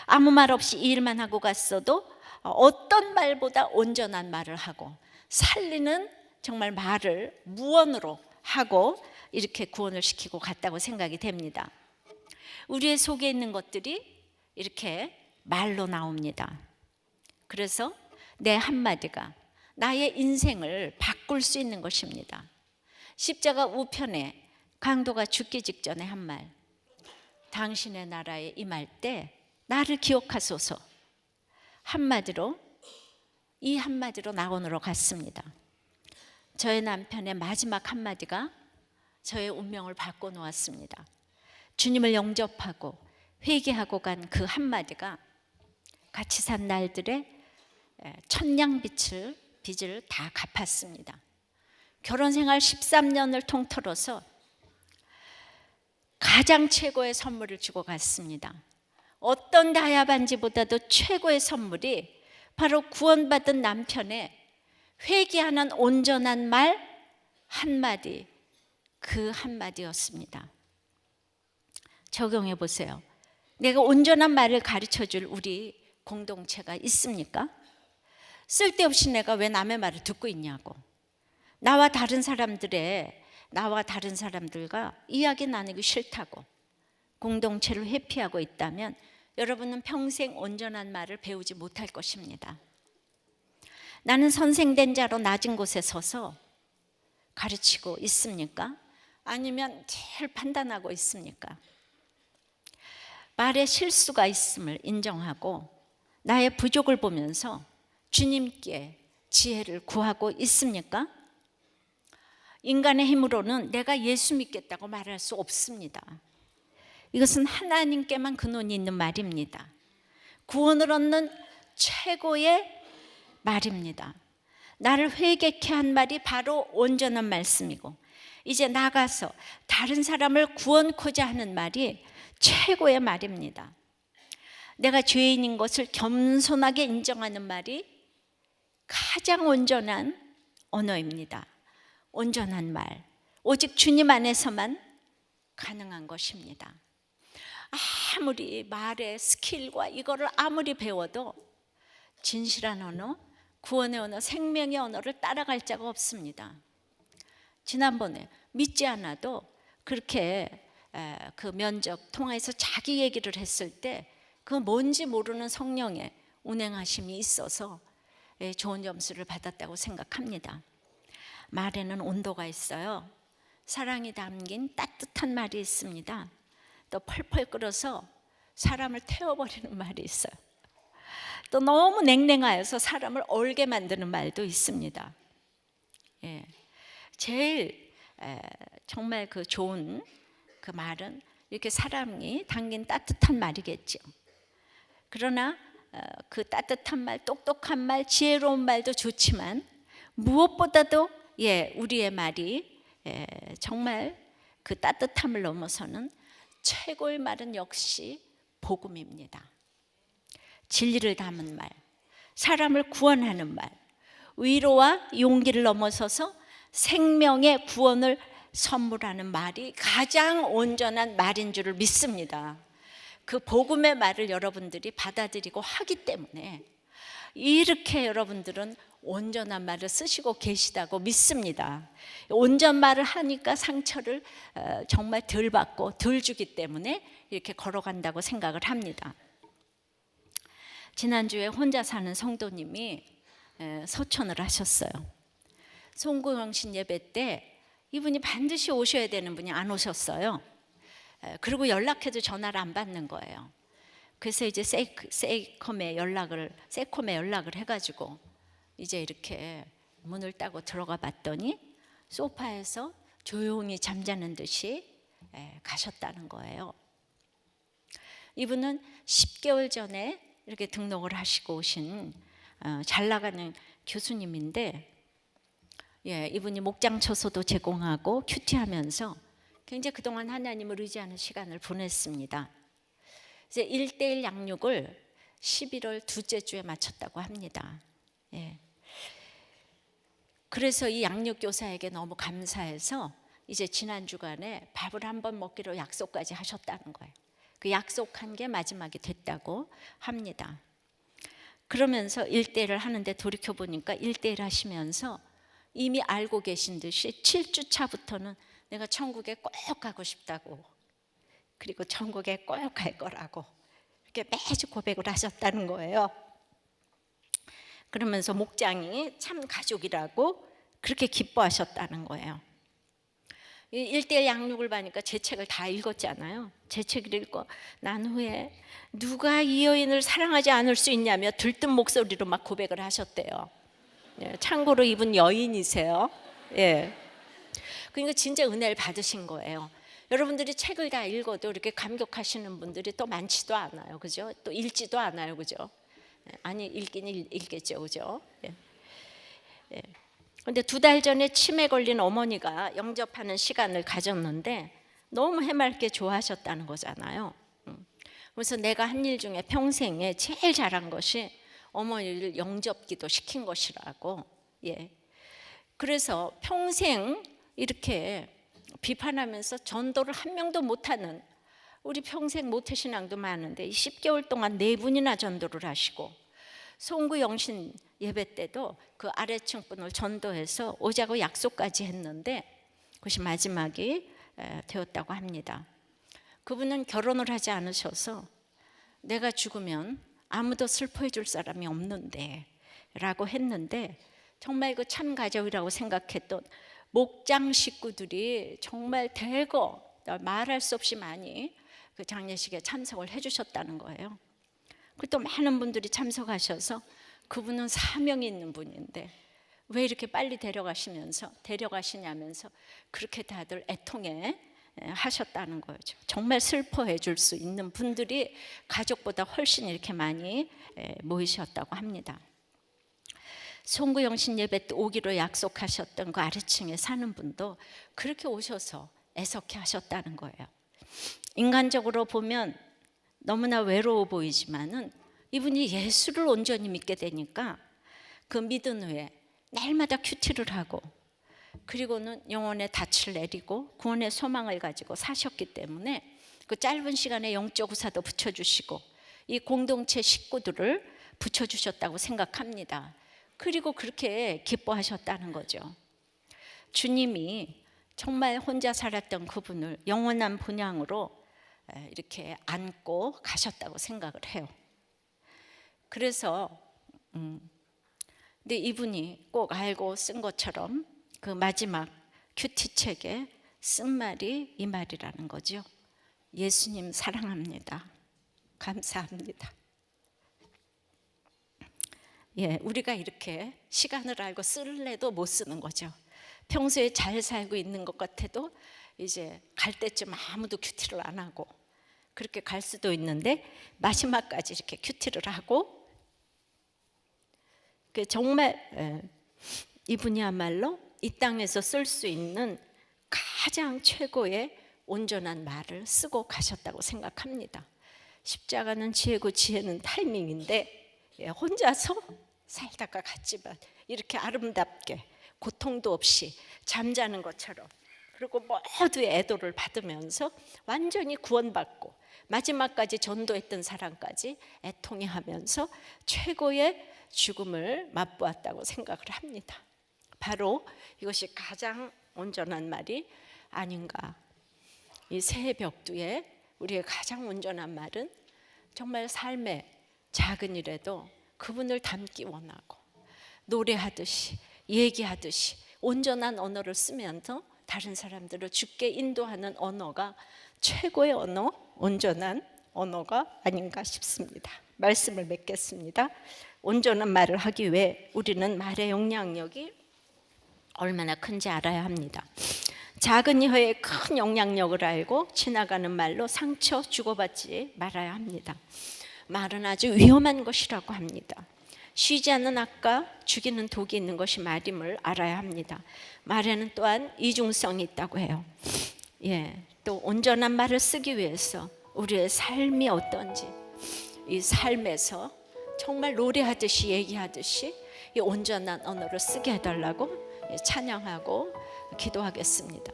아무 말 없이 이 일만 하고 갔어도 어떤 말보다 온전한 말을 하고 살리는 정말 말을 무언으로 하고 이렇게 구원을 시키고 갔다고 생각이 됩니다. 우리의 속에 있는 것들이 이렇게 말로 나옵니다. 그래서 내 한마디가 나의 인생을 바꿀 수 있는 것입니다. 십자가 우편에 강도가 죽기 직전에 한 말, 당신의 나라에 임할 때 나를 기억하소서. 한마디로 이 한마디로 낙원으로 갔습니다. 저의 남편의 마지막 한마디가 저의 운명을 바꿔놓았습니다. 주님을 영접하고 회개하고 간 그 한마디가 같이 산 날들의 빚을 다 갚았습니다. 결혼 생활 13년을 통틀어서 가장 최고의 선물을 주고 갔습니다. 어떤 다이아 반지보다도 최고의 선물이 바로 구원받은 남편의 회개하는 온전한 말 한마디, 그 한마디였습니다. 적용해 보세요. 내가 온전한 말을 가르쳐 줄 우리 공동체가 있습니까? 쓸데없이 내가 왜 남의 말을 듣고 있냐고. 나와 다른 사람들과 이야기 나누기 싫다고 공동체를 회피하고 있다면 여러분은 평생 온전한 말을 배우지 못할 것입니다. 나는 선생된 자로 낮은 곳에 서서 가르치고 있습니까? 아니면 제일 판단하고 있습니까? 말에 실수가 있음을 인정하고 나의 부족을 보면서 주님께 지혜를 구하고 있습니까? 인간의 힘으로는 내가 예수 믿겠다고 말할 수 없습니다. 이것은 하나님께만 근원이 있는 말입니다. 구원을 얻는 최고의 말입니다. 나를 회개케 한 말이 바로 온전한 말씀이고 이제 나가서 다른 사람을 구원코자 하는 말이 최고의 말입니다. 내가 죄인인 것을 겸손하게 인정하는 말이 가장 온전한 언어입니다. 온전한 말, 오직 주님 안에서만 가능한 것입니다. 아무리 말의 스킬과 이거를 아무리 배워도 진실한 언어, 구원의 언어, 생명의 언어를 따라갈 자가 없습니다. 지난번에 믿지 않아도 그렇게 그 면접 통화에서 자기 얘기를 했을 때 그 뭔지 모르는 성령의 운행하심이 있어서 좋은 점수를 받았다고 생각합니다. 말에는 온도가 있어요. 사랑이 담긴 따뜻한 말이 있습니다. 또 펄펄 끓어서 사람을 태워버리는 말이 있어요. 또 너무 냉랭하여서 사람을 얼게 만드는 말도 있습니다. 제일 정말 그 좋은 그 말은 이렇게 사람이 담긴 따뜻한 말이겠죠. 그러나 그 따뜻한 말, 똑똑한 말, 지혜로운 말도 좋지만 무엇보다도 우리의 말이 정말 그 따뜻함을 넘어서는 최고의 말은 역시 복음입니다. 진리를 담은 말, 사람을 구원하는 말, 위로와 용기를 넘어서서 생명의 구원을 선물하는 말이 가장 온전한 말인 줄을 믿습니다. 그 복음의 말을 여러분들이 받아들이고 하기 때문에 이렇게 여러분들은 온전한 말을 쓰시고 계시다고 믿습니다. 온전 말을 하니까 상처를 정말 덜 받고 덜 주기 때문에 이렇게 걸어간다고 생각을 합니다. 지난주에 혼자 사는 성도님이 서천을 하셨어요. 송구영신 예배 때 이분이 반드시 오셔야 되는 분이 안 오셨어요. 그리고 연락해도 전화를 안 받는 거예요. 그래서 이제 세콤에 연락을 해가지고 이제 이렇게 문을 따고 들어가 봤더니 소파에서 조용히 잠자는 듯이 가셨다는 거예요. 이분은 10개월 전에 이렇게 등록을 하시고 오신 잘 나가는 교수님인데, 이분이 목장 처소도 제공하고 큐티하면서 굉장히 그동안 하나님을 의지하는 시간을 보냈습니다. 이제 1:1 양육을 11월 둘째 주에 마쳤다고 합니다. 그래서 이 양육 교사에게 너무 감사해서 이제 지난 주간에 밥을 한번 먹기로 약속까지 하셨다는 거예요. 그 약속한 게 마지막이 됐다고 합니다. 그러면서 1:1을 하는데 돌이켜 보니까 1:1 하시면서 이미 알고 계신 듯이 7주 차부터는 내가 천국에 꼭 가고 싶다고, 그리고 천국에 꼭 갈 거라고 이렇게 매주 고백을 하셨다는 거예요. 그러면서 목장이 참 가족이라고 그렇게 기뻐하셨다는 거예요. 1:1 양육을 받으니까 제 책을 다 읽었잖아요. 제 책을 읽고 난 후에 누가 이 여인을 사랑하지 않을 수 있냐며 들뜬 목소리로 막 고백을 하셨대요. 참고로 이분 여인이세요. 그러니까 진짜 은혜를 받으신 거예요. 여러분들이 책을 다 읽어도 이렇게 감격하시는 분들이 또 많지도 않아요, 그죠? 또 읽지도 않아요, 그죠? 아니, 읽긴 읽겠죠, 그죠? 근데 2달 전에 치매 걸린 어머니가 영접하는 시간을 가졌는데 너무 해맑게 좋아하셨다는 거잖아요. 그래서 내가 한 일 중에 평생에 제일 잘한 것이 어머니를 영접기도 시킨 것이라고. 그래서 평생 이렇게 비판하면서 전도를 한 명도 못하는, 우리 평생 모태신앙도 많은데 10개월 동안 4분이나 전도를 하시고, 송구영신 예배 때도 그 아래층 분을 전도해서 오자고 약속까지 했는데 그것이 마지막이 되었다고 합니다. 그분은 결혼을 하지 않으셔서 내가 죽으면 아무도 슬퍼해 줄 사람이 없는데 라고 했는데, 정말 그 참 가족이라고 생각했던 목장 식구들이 정말 대거 말할 수 없이 많이 그 장례식에 참석을 해주셨다는 거예요. 그리고 또 많은 분들이 참석하셔서 그분은 사명이 있는 분인데 왜 이렇게 빨리 데려가시냐면서 그렇게 다들 애통해 하셨다는 거죠. 정말 슬퍼해 줄 수 있는 분들이 가족보다 훨씬 이렇게 많이 모이셨다고 합니다. 송구영신 예배 때 오기로 약속하셨던 그 아래층에 사는 분도 그렇게 오셔서 애석해 하셨다는 거예요. 인간적으로 보면 너무나 외로워 보이지만은 이분이 예수를 온전히 믿게 되니까 그 믿은 후에 날마다 큐티를 하고, 그리고는 영혼의 닻을 내리고 구원의 소망을 가지고 사셨기 때문에 그 짧은 시간에 영적 우사도 붙여주시고 이 공동체 식구들을 붙여주셨다고 생각합니다. 그리고 그렇게 기뻐하셨다는 거죠. 주님이 정말 혼자 살았던 그분을 영원한 본향으로 이렇게 안고 가셨다고 생각을 해요. 그래서 근데 이분이 꼭 알고 쓴 것처럼 그 마지막 큐티책에 쓴 말이 이 말이라는 거죠. 예수님 사랑합니다. 감사합니다. 우리가 이렇게 시간을 알고 쓸래도 못 쓰는 거죠. 평소에 잘 살고 있는 것 같아도 이제 갈 때쯤 아무도 큐티를 안 하고 그렇게 갈 수도 있는데 마지막까지 이렇게 큐티를 하고, 그 정말 이분이야말로 이 땅에서 쓸 수 있는 가장 최고의 온전한 말을 쓰고 가셨다고 생각합니다. 십자가는 지혜고 지혜는 타이밍인데 혼자서 살다가 갔지만 이렇게 아름답게 고통도 없이 잠자는 것처럼, 그리고 모두의 애도를 받으면서 완전히 구원받고 마지막까지 전도했던 사람까지 애통해 하면서 최고의 죽음을 맛보았다고 생각을 합니다. 바로 이것이 가장 온전한 말이 아닌가. 이 새해 벽두에 우리의 가장 온전한 말은 정말 삶의 작은 일에도 그분을 닮기 원하고 노래하듯이 얘기하듯이 온전한 언어를 쓰면서 다른 사람들을 주께 인도하는 언어가 최고의 언어, 온전한 언어가 아닌가 싶습니다. 말씀을 맺겠습니다. 온전한 말을 하기 위해 우리는 말의 영향력이 얼마나 큰지 알아야 합니다. 작은 혀의 큰 영향력을 알고 지나가는 말로 상처 주고받지 말아야 합니다. 말은 아주 위험한 것이라고 합니다. 쉬지 않는 악과 죽이는 독이 있는 것이 말임을 알아야 합니다. 말에는 또한 이중성이 있다고 해요. 또 온전한 말을 쓰기 위해서 우리의 삶이 어떤지, 이 삶에서 정말 노래하듯이 얘기하듯이 이 온전한 언어를 쓰게 해달라고 찬양하고 기도하겠습니다.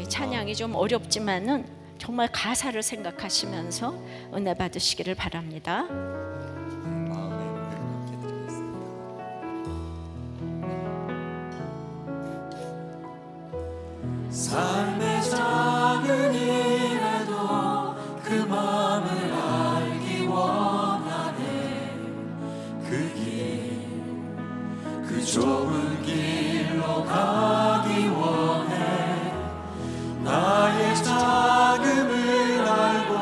찬양이 좀 어렵지만은 정말 가사를 생각하시면서 은혜 받으시기를 바랍니다. 삶의 작은 일에도 그 마음을 알기 원하네. 그 길, 그 좁은 길로 가기 원해. 나의 작음을 알고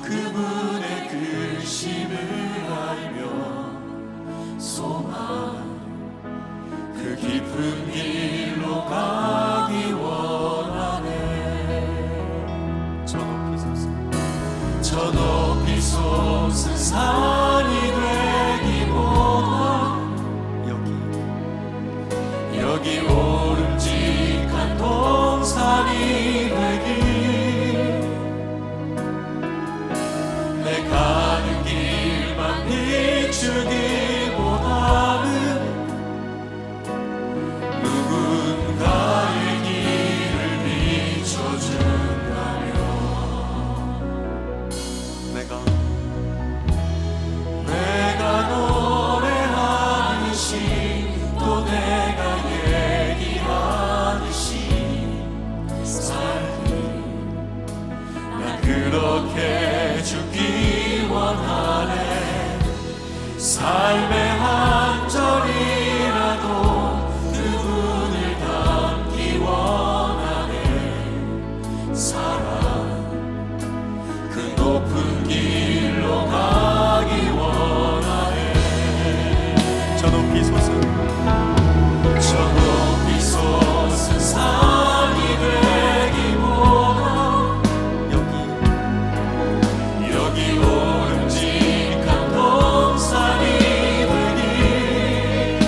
그분의 크심을 알며 소망, 그 깊은 길로 가기 원하네. 저 높이 솟은 산이 되기보다 여기 오름직한 동산이 되길. 내 가는 길만 비추기보다는 누군가의 길을 비춰준다면 내가 노래하듯이 또 내가 얘기하듯이 살기, 난 그렇게 죽기 원하네. 삶의 한 절이라도 그분을 닮기 원하네. 사랑, 그 높은 길로 가기 원하네. 저 높이 솟은 산이 되기보다 여기 오름직한 동산이 되길.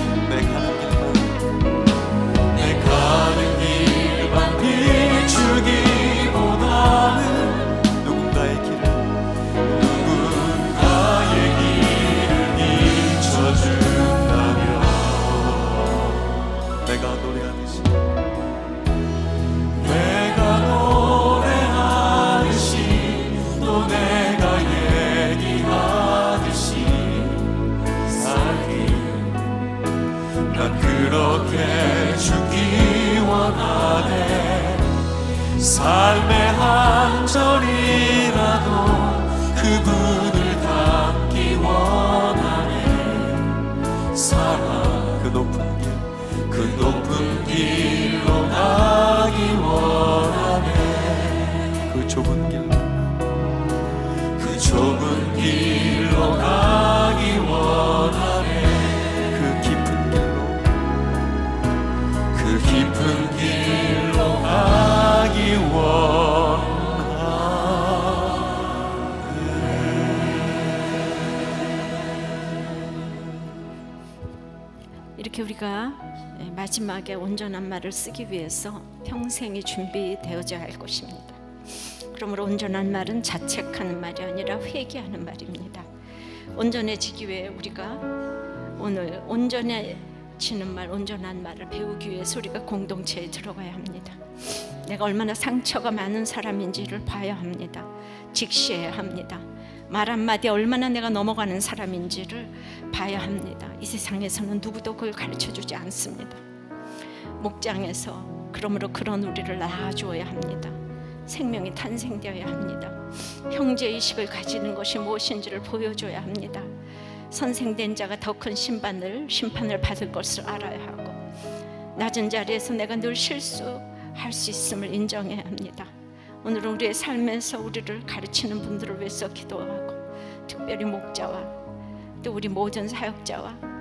내 가는 길만 비추기보다는 누군가의 길을 비춰준다면 내가 노래하듯이 또 내가 얘기하듯이 살기, 난 그렇게 죽기 원하네. 삶의 한 절이라도 그분을 닮기 원하네. 사랑, 그 높은 길로 가기 원하네. 그 좁은 길로 가기 원하네. 그 깊은 길로 가기 원하네. 이렇게 우리가 마지막에 온전한 말을 쓰기 위해서 평생이 준비되어져야 할 것입니다. 그러므로 온전한 말은 자책하는 말이 아니라 회개하는 말입니다. 온전해지기 위해 우리가 오늘 온전해지는 말, 온전한 말을 배우기 위해서 우리가 공동체에 들어가야 합니다. 내가 얼마나 상처가 많은 사람인지를 봐야 합니다. 직시해야 합니다. 말 한마디에 얼마나 내가 넘어가는 사람인지를 봐야 합니다. 이 세상에서는 누구도 그걸 가르쳐주지 않습니다. 목장에서 그러므로 그런 우리를 낳아주어야 합니다. 생명이 탄생되어야 합니다. 형제의식을 가지는 것이 무엇인지를 보여줘야 합니다. 선생된 자가 더 큰 심판을 받을 것을 알아야 하고, 낮은 자리에서 내가 늘 실수할 수 있음을 인정해야 합니다. 오늘은 우리의 삶에서 우리를 가르치는 분들을 위해서 기도하고, 특별히 목자와 또 우리 모든 사역자와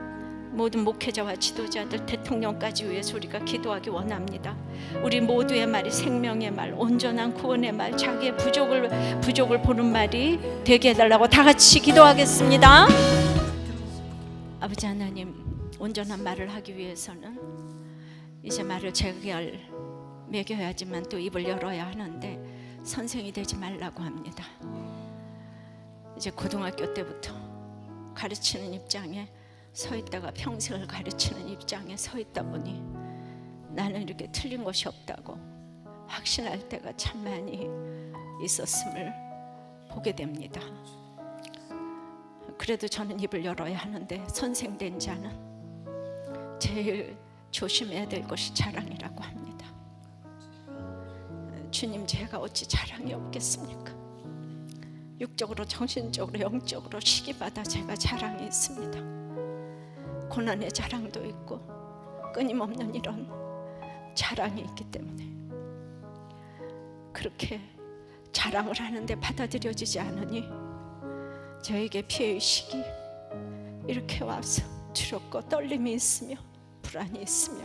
모든 목회자와 지도자들, 대통령까지 위해서 우리가 기도하기 원합니다. 우리 모두의 말이 생명의 말, 온전한 구원의 말, 자기의 부족을 보는 말이 되게 해달라고 다 같이 기도하겠습니다. 아버지 하나님, 온전한 말을 하기 위해서는 이제 말을 제갈 먹여야지만 또 입을 열어야 하는데 선생이 되지 말라고 합니다. 이제 고등학교 때부터 가르치는 입장에 서 있다가 평생을 가르치는 입장에 서 있다 보니 나는 이렇게 틀린 것이 없다고 확신할 때가 참 많이 있었음을 보게 됩니다. 그래도 저는 입을 열어야 하는데, 선생된 자는 제일 조심해야 될 것이 자랑이라고 합니다. 주님, 제가 어찌 자랑이 없겠습니까? 육적으로, 정신적으로, 영적으로 시기마다 제가 자랑이 있습니다. 고난의 자랑도 있고 끊임없는 이런 자랑이 있기 때문에 그렇게 자랑을 하는데 받아들여지지 않으니 저에게 피해의식이 이렇게 와서 두렵고 떨림이 있으며 불안이 있으며,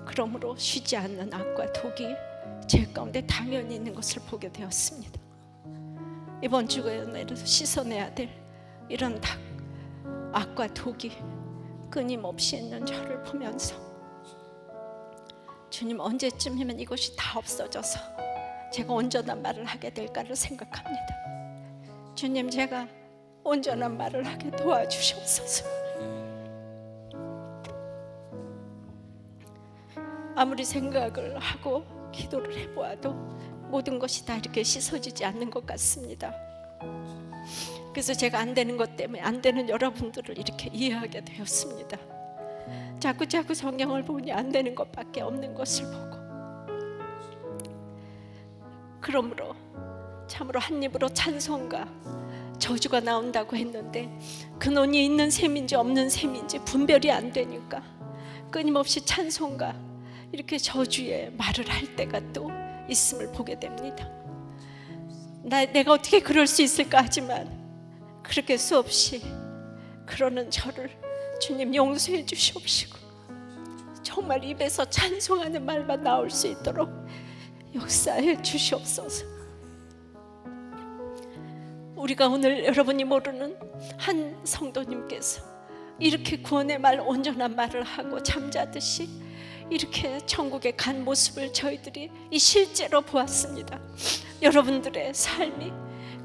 그러므로 쉬지 않는 악과 독이 제 가운데 당연히 있는 것을 보게 되었습니다. 이번 주에도 씻어내야 될 이런 악과 독이 끊임없이 있는 저를 보면서, 주님, 언제쯤이면 이것이 다 없어져서 제가 온전한 말을 하게 될까를 생각합니다. 주님, 제가 온전한 말을 하게 도와주시옵소서. 아무리 생각을 하고 기도를 해보아도 모든 것이 다 이렇게 씻어지지 않는 것 같습니다. 그래서 제가 안 되는 것 때문에 안 되는 여러분들을 이렇게 이해하게 되었습니다. 자꾸 성경을 보니 안 되는 것밖에 없는 것을 보고, 그러므로 참으로 한 입으로 찬송과 저주가 나온다고 했는데 근원이 있는 셈인지 없는 셈인지 분별이 안 되니까 끊임없이 찬송과 이렇게 저주의 말을 할 때가 또 있음을 보게 됩니다. 내가 어떻게 그럴 수 있을까 하지만 그렇게 수없이 그러는 저를 주님 용서해 주시옵시고, 정말 입에서 찬송하는 말만 나올 수 있도록 역사해 주시옵소서. 우리가 오늘 여러분이 모르는 한 성도님께서 이렇게 구원의 말, 온전한 말을 하고 잠자듯이 이렇게 천국에 간 모습을 저희들이 실제로 보았습니다. 여러분들의 삶이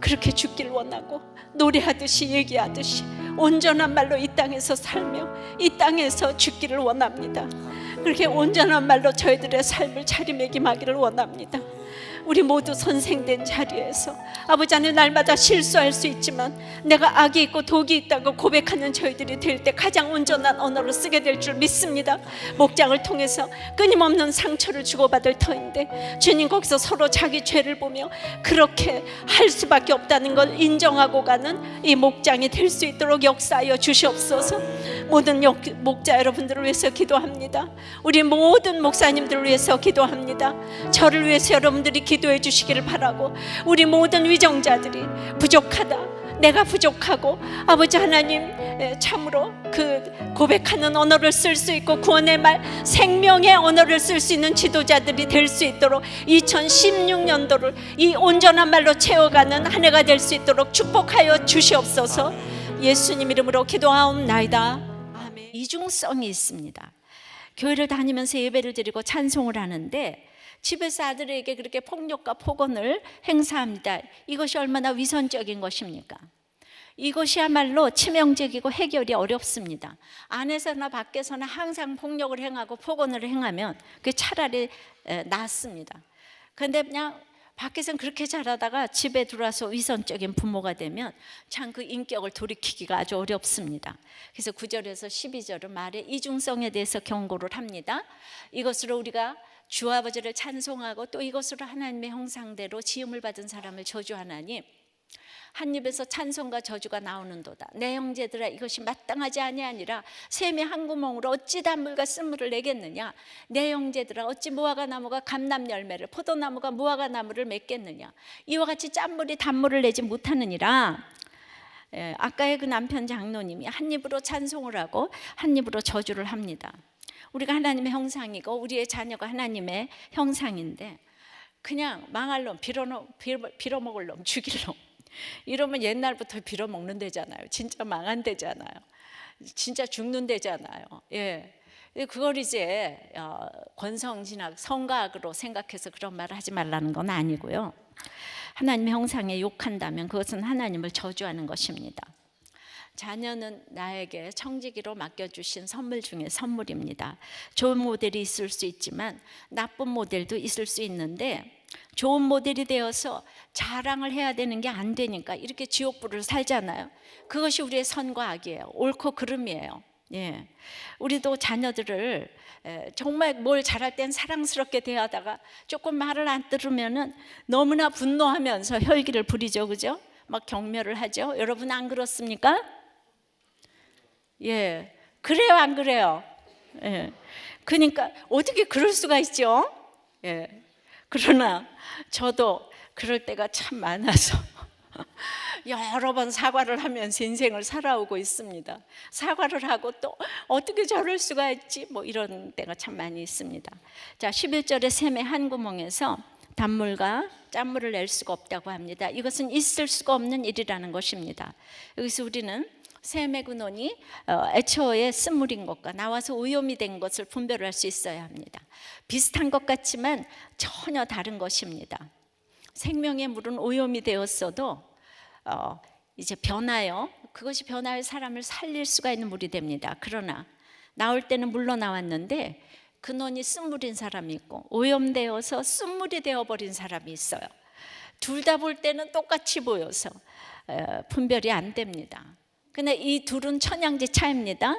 그렇게 죽길 원하고 노래하듯이 얘기하듯이 온전한 말로 이 땅에서 살며 이 땅에서 죽기를 원합니다. 그렇게 온전한 말로 저희들의 삶을 자리매김하기를 원합니다. 우리 모두 선생된 자리에서 아버지 하나님, 날마다 실수할 수 있지만 내가 악이 있고 독이 있다고 고백하는 저희들이 될 때 가장 온전한 언어를 쓰게 될 줄 믿습니다. 목장을 통해서 끊임없는 상처를 주고받을 터인데 주님, 거기서 서로 자기 죄를 보며 그렇게 할 수밖에 없다는 걸 인정하고 가는 이 목장이 될 수 있도록 역사하여 주시옵소서. 모든 목자 여러분들을 위해서 기도합니다. 우리 모든 목사님들을 위해서 기도합니다. 저를 위해서 여러분들이 기도해 주시기를 바라고, 우리 모든 위정자들이 부족하다, 내가 부족하고 아버지 하나님 참으로 그 고백하는 언어를 쓸 수 있고 구원의 말, 생명의 언어를 쓸 수 있는 지도자들이 될 수 있도록 2016년도를 이 온전한 말로 채워가는 한 해가 될 수 있도록 축복하여 주시옵소서. 예수님 이름으로 기도하옵나이다. 아멘. 이중성이 있습니다. 교회를 다니면서 예배를 드리고 찬송을 하는데 집에서 아들에게 그렇게 폭력과 폭언을 행사합니다. 이것이 얼마나 위선적인 것입니까? 이것이야말로 치명적이고 해결이 어렵습니다. 안에서나 밖에서나 항상 폭력을 행하고 폭언을 행하면 그게 차라리 낫습니다. 그런데 그냥 밖에서는 그렇게 잘하다가 집에 들어와서 위선적인 부모가 되면 참 그 인격을 돌이키기가 아주 어렵습니다. 그래서 9절에서 12절은 말의 이중성에 대해서 경고를 합니다. 이것으로 우리가 주 아버지를 찬송하고 또 이것으로 하나님의 형상대로 지음을 받은 사람을 저주하나니 한 입에서 찬송과 저주가 나오는도다. 내 형제들아 이것이 마땅하지 아니하니라. 샘의 한 구멍으로 어찌 단물과 쓴물을 내겠느냐. 내 형제들아 어찌 무화과 나무가 감람 열매를 포도나무가 무화과 나무를 맺겠느냐. 이와 같이 짠물이 단물을 내지 못하느니라. 아까의 그 남편 장로님이 한 입으로 찬송을 하고 한 입으로 저주를 합니다. 우리가 하나님의 형상이고 우리의 자녀가 하나님의 형상인데 그냥 망할 놈, 빌어먹을 놈, 죽일 놈 이러면 옛날부터 빌어먹는 데잖아요. 진짜 망한 데잖아요. 진짜 죽는 데잖아요. 예. 그걸 이제 권성진학, 성가학으로 생각해서 그런 말을 하지 말라는 건 아니고요. 하나님의 형상에 욕한다면 그것은 하나님을 저주하는 것입니다. 자녀는 나에게 청지기로 맡겨주신 선물 중에 선물입니다. 좋은 모델이 있을 수 있지만 나쁜 모델도 있을 수 있는데 좋은 모델이 되어서 자랑을 해야 되는 게 안 되니까 이렇게 지옥불을 살잖아요. 그것이 우리의 선과 악이에요. 옳고 그름이에요. 예. 우리도 자녀들을 정말 뭘 잘할 땐 사랑스럽게 대하다가 조금 말을 안 들으면은 너무나 분노하면서 혈기를 부리죠, 그죠? 막 경멸을 하죠. 여러분 안 그렇습니까? 예, 그래요, 안 그래요? 예. 그러니까 어떻게 그럴 수가 있죠? 예. 그러나 저도 그럴 때가 참 많아서 여러 번 사과를 하면서 인생을 살아오고 있습니다. 사과를 하고 또 어떻게 저럴 수가 있지? 뭐 이런 때가 참 많이 있습니다. 자, 11절에 샘의 한 구멍에서 단물과 짠물을 낼 수가 없다고 합니다. 이것은 있을 수가 없는 일이라는 것입니다. 여기서 우리는 샘의 근원이 애초에 쓴물인 것과 나와서 오염이 된 것을 분별할 수 있어야 합니다. 비슷한 것 같지만 전혀 다른 것입니다. 생명의 물은 오염이 되었어도 이제 변하여 그것이 변하여 사람을 살릴 수가 있는 물이 됩니다. 그러나 나올 때는 물로 나왔는데 근원이 쓴물인 사람이 있고 오염되어서 쓴물이 되어버린 사람이 있어요. 둘 다 볼 때는 똑같이 보여서 분별이 안 됩니다. 근데 이 둘은 천양지 차이입니다.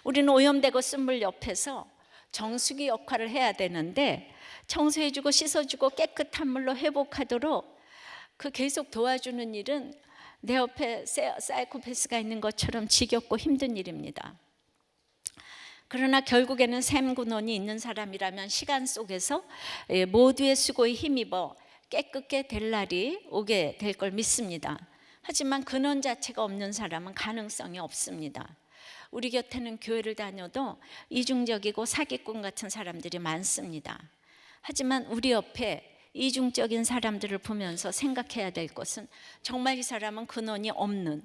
우리는 오염되고 쓴물 옆에서 정수기 역할을 해야 되는데 청소해주고 씻어주고 깨끗한 물로 회복하도록 그 계속 도와주는 일은 내 옆에 사이코패스가 있는 것처럼 지겹고 힘든 일입니다. 그러나 결국에는 샘 근원이 있는 사람이라면 시간 속에서 모두의 수고에 힘입어 깨끗게 될 날이 오게 될 걸 믿습니다. 하지만 근원 자체가 없는 사람은 가능성이 없습니다. 우리 곁에는 교회를 다녀도 이중적이고 사기꾼 같은 사람들이 많습니다. 하지만 우리 옆에 이중적인 사람들을 보면서 생각해야 될 것은 정말 이 사람은 근원이 없는,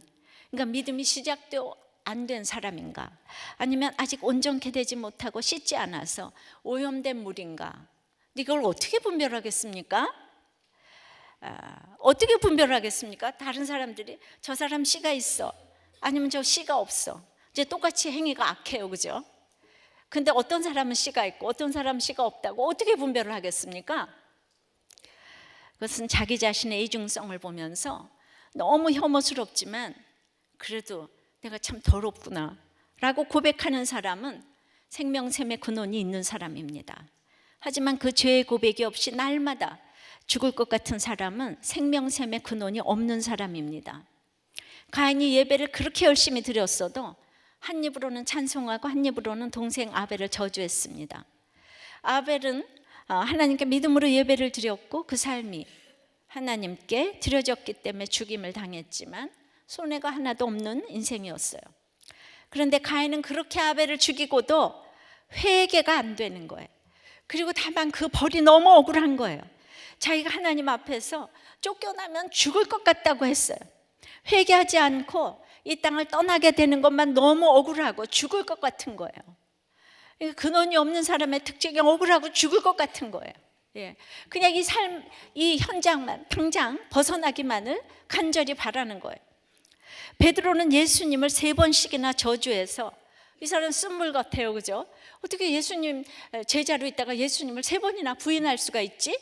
그러니까 믿음이 시작도 안 된 사람인가, 아니면 아직 온전케 되지 못하고 씻지 않아서 오염된 물인가. 이걸 어떻게 분별하겠습니까? 어떻게 분별하겠습니까? 다른 사람들이 저 사람 씨가 있어, 아니면 저 씨가 없어. 이제 똑같이 행위가 악해요, 그죠? 근데 어떤 사람은 씨가 있고 어떤 사람은 씨가 없다고 어떻게 분별을 하겠습니까? 그것은 자기 자신의 이중성을 보면서 너무 혐오스럽지만 그래도 내가 참 더럽구나 라고 고백하는 사람은 생명샘의 근원이 있는 사람입니다. 하지만 그 죄의 고백이 없이 날마다 죽을 것 같은 사람은 생명샘의 근원이 없는 사람입니다. 가인이 예배를 그렇게 열심히 드렸어도 한 입으로는 찬송하고 한 입으로는 동생 아벨을 저주했습니다. 아벨은 하나님께 믿음으로 예배를 드렸고 그 삶이 하나님께 드려졌기 때문에 죽임을 당했지만 손해가 하나도 없는 인생이었어요. 그런데 가인은 그렇게 아벨을 죽이고도 회개가 안 되는 거예요. 그리고 다만 그 벌이 너무 억울한 거예요. 자기가 하나님 앞에서 쫓겨나면 죽을 것 같다고 했어요. 회개하지 않고 이 땅을 떠나게 되는 것만 너무 억울하고 죽을 것 같은 거예요. 근원이 없는 사람의 특징이 억울하고 죽을 것 같은 거예요. 그냥 이 현장만 당장 벗어나기만을 간절히 바라는 거예요. 베드로는 예수님을 3번씩이나 저주해서, 이 사람 쓴물 같아요, 그죠? 어떻게 예수님 제자로 있다가 예수님을 3번이나 부인할 수가 있지?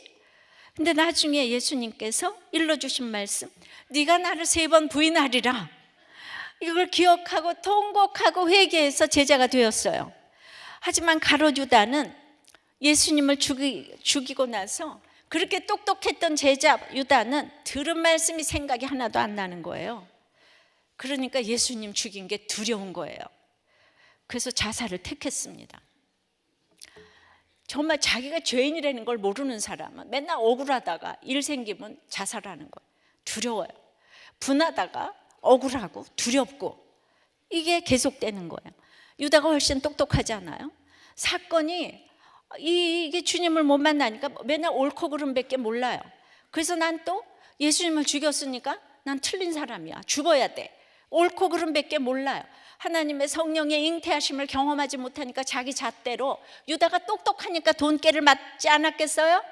근데 나중에 예수님께서 일러주신 말씀, 네가 나를 3번 부인하리라, 이걸 기억하고 통곡하고 회개해서 제자가 되었어요. 하지만 가룟 유다는 예수님을 죽이고 나서 그렇게 똑똑했던 제자 유다는 들은 말씀이 생각이 하나도 안 나는 거예요. 그러니까 예수님 죽인 게 두려운 거예요. 그래서 자살을 택했습니다. 정말 자기가 죄인이라는 걸 모르는 사람은 맨날 억울하다가 일 생기면 자살하는 거예요. 두려워요. 분하다가 억울하고 두렵고, 이게 계속되는 거예요. 유다가 훨씬 똑똑하잖아요. 사건이 이게 주님을 못 만나니까 맨날 옳고 그름밖에 몰라요. 그래서 난 또 예수님을 죽였으니까 난 틀린 사람이야, 죽어야 돼, 옳고 그름밖에 몰라요. 하나님의 성령의 잉태하심을 경험하지 못하니까 자기 잣대로, 유다가 똑똑하니까 돈깨를 맞지 않았겠어요?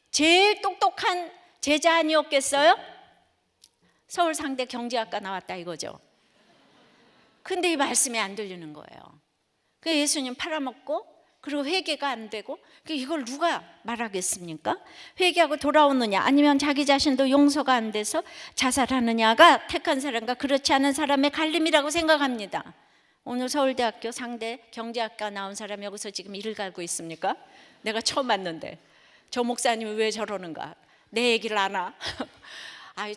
제일 똑똑한 제자 아니었겠어요? 서울상대 경제학과 나왔다 이거죠. 근데 이 말씀이 안 들리는 거예요. 그 예수님 팔아먹고, 그리고 회개가 안 되고, 이걸 누가 말하겠습니까? 회개하고 돌아오느냐, 아니면 자기 자신도 용서가 안 돼서 자살하느냐가 택한 사람과 그렇지 않은 사람의 갈림이라고 생각합니다. 오늘 서울대학교 상대 경제학과 나온 사람이 여기서 지금 이를 갈고 있습니까? 내가 처음 봤는데 저 목사님이 왜 저러는가? 내 얘기를 아나?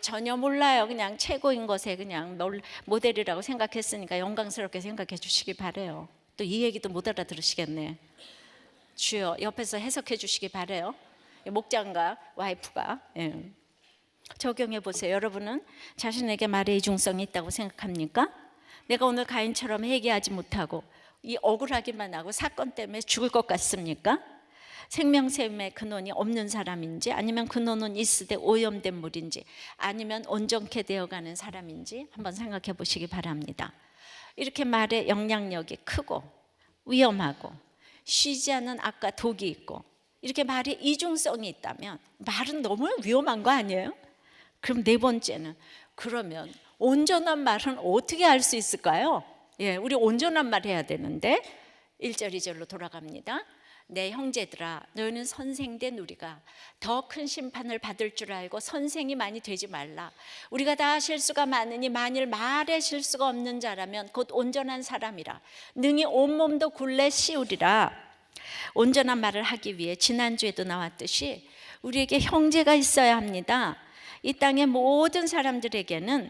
전혀 몰라요. 그냥 최고인 것에 그냥 모델이라고 생각했으니까 영광스럽게 생각해 주시기 바래요. 또 이 얘기도 못 알아들으시겠네. 주여, 옆에서 해석해 주시기 바래요. 목장과 와이프가. 적용해 보세요. 여러분은 자신에게 말의 이중성이 있다고 생각합니까? 내가 오늘 가인처럼 회개하지 못하고 이 억울하기만 하고 사건 때문에 죽을 것 같습니까? 생명샘의 근원이 없는 사람인지, 아니면 근원은 있으되 오염된 물인지, 아니면 온전케 되어가는 사람인지 한번 생각해 보시기 바랍니다. 이렇게 말의 영향력이 크고 위험하고 쉬지 않는 악과 독이 있고, 이렇게 말에 이중성이 있다면 말은 너무 위험한 거 아니에요? 그럼 4번째는, 그러면 온전한 말은 어떻게 할 수 있을까요? 우리 온전한 말 해야 되는데 1절 2절로 돌아갑니다. 내 형제들아, 너희는 선생된 우리가 더 큰 심판을 받을 줄 알고 선생이 많이 되지 말라. 우리가 다 실수가 많으니 만일 말에 실수가 없는 자라면 곧 온전한 사람이라 능히 온몸도 굴레 씌우리라. 온전한 말을 하기 위해 지난주에도 나왔듯이 우리에게 형제가 있어야 합니다. 이 땅의 모든 사람들에게는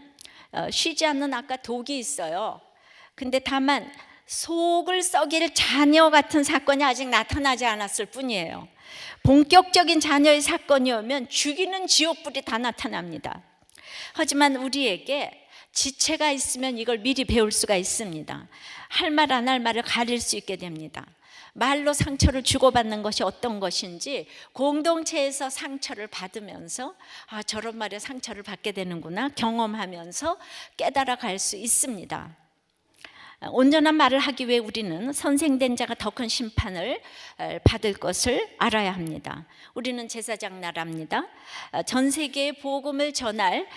쉬지 않는 악과 독이 있어요. 근데 다만 속을 썩일 자녀 같은 사건이 아직 나타나지 않았을 뿐이에요. 본격적인 자녀의 사건이 오면 죽이는 지옥불이 다 나타납니다. 하지만 우리에게 지체가 있으면 이걸 미리 배울 수가 있습니다. 할 말 안 할 말을 가릴 수 있게 됩니다. 말로 상처를 주고받는 것이 어떤 것인지 공동체에서 상처를 받으면서 저런 말에 상처를 받게 되는구나 경험하면서 깨달아 갈 수 있습니다. 온전한 말을 하기 위해 우리는 선생된 자가 더 큰 심판을 받을 것을 알아야 합니다. 우리는 제사장 나라입니다. 전 세계에 복음을 전할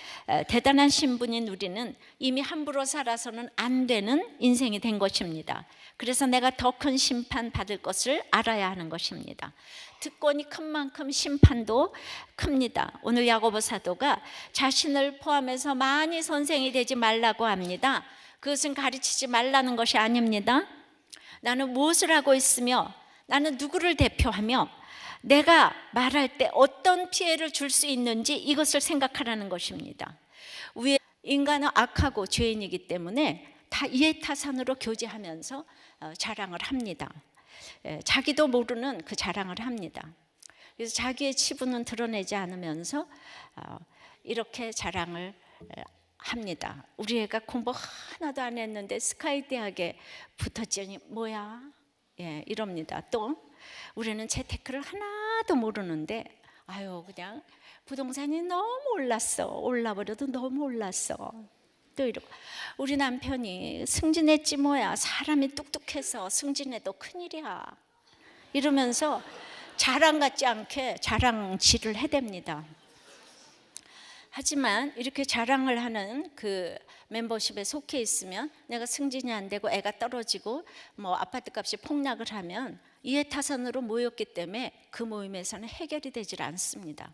대단한 신분인 우리는 이미 함부로 살아서는 안 되는 인생이 된 것입니다. 그래서 내가 더 큰 심판 받을 것을 알아야 하는 것입니다. 특권이 큰 만큼 심판도 큽니다. 오늘 야고보 사도가 자신을 포함해서 많이 선생이 되지 말라고 합니다. 그것은 가르치지 말라는 것이 아닙니다. 나는 무엇을 하고 있으며, 나는 누구를 대표하며, 내가 말할 때 어떤 피해를 줄 수 있는지 이것을 생각하라는 것입니다. 위에 인간은 악하고 죄인이기 때문에 다 이해타산으로 교제하면서 자랑을 합니다. 자기도 모르는 그 자랑을 합니다. 그래서 자기의 치부는 드러내지 않으면서 이렇게 자랑을 합니다. 우리 애가 공부 하나도 안 했는데 스카이 대학에 붙었더니 뭐야? 이럽니다. 또 우리는 재테크를 하나도 모르는데 그냥 부동산이 너무 올랐어. 올라버려도 너무 올랐어. 또 이러고 우리 남편이 승진했지 뭐야. 사람이 뚝뚝해서 승진해도 큰일이야. 이러면서 자랑 같지 않게 자랑질을 해댑니다. 하지만 이렇게 자랑을 하는 그 멤버십에 속해 있으면 내가 승진이 안 되고 애가 떨어지고 뭐 아파트값이 폭락을 하면 이해타산으로 모였기 때문에 그 모임에서는 해결이 되질 않습니다.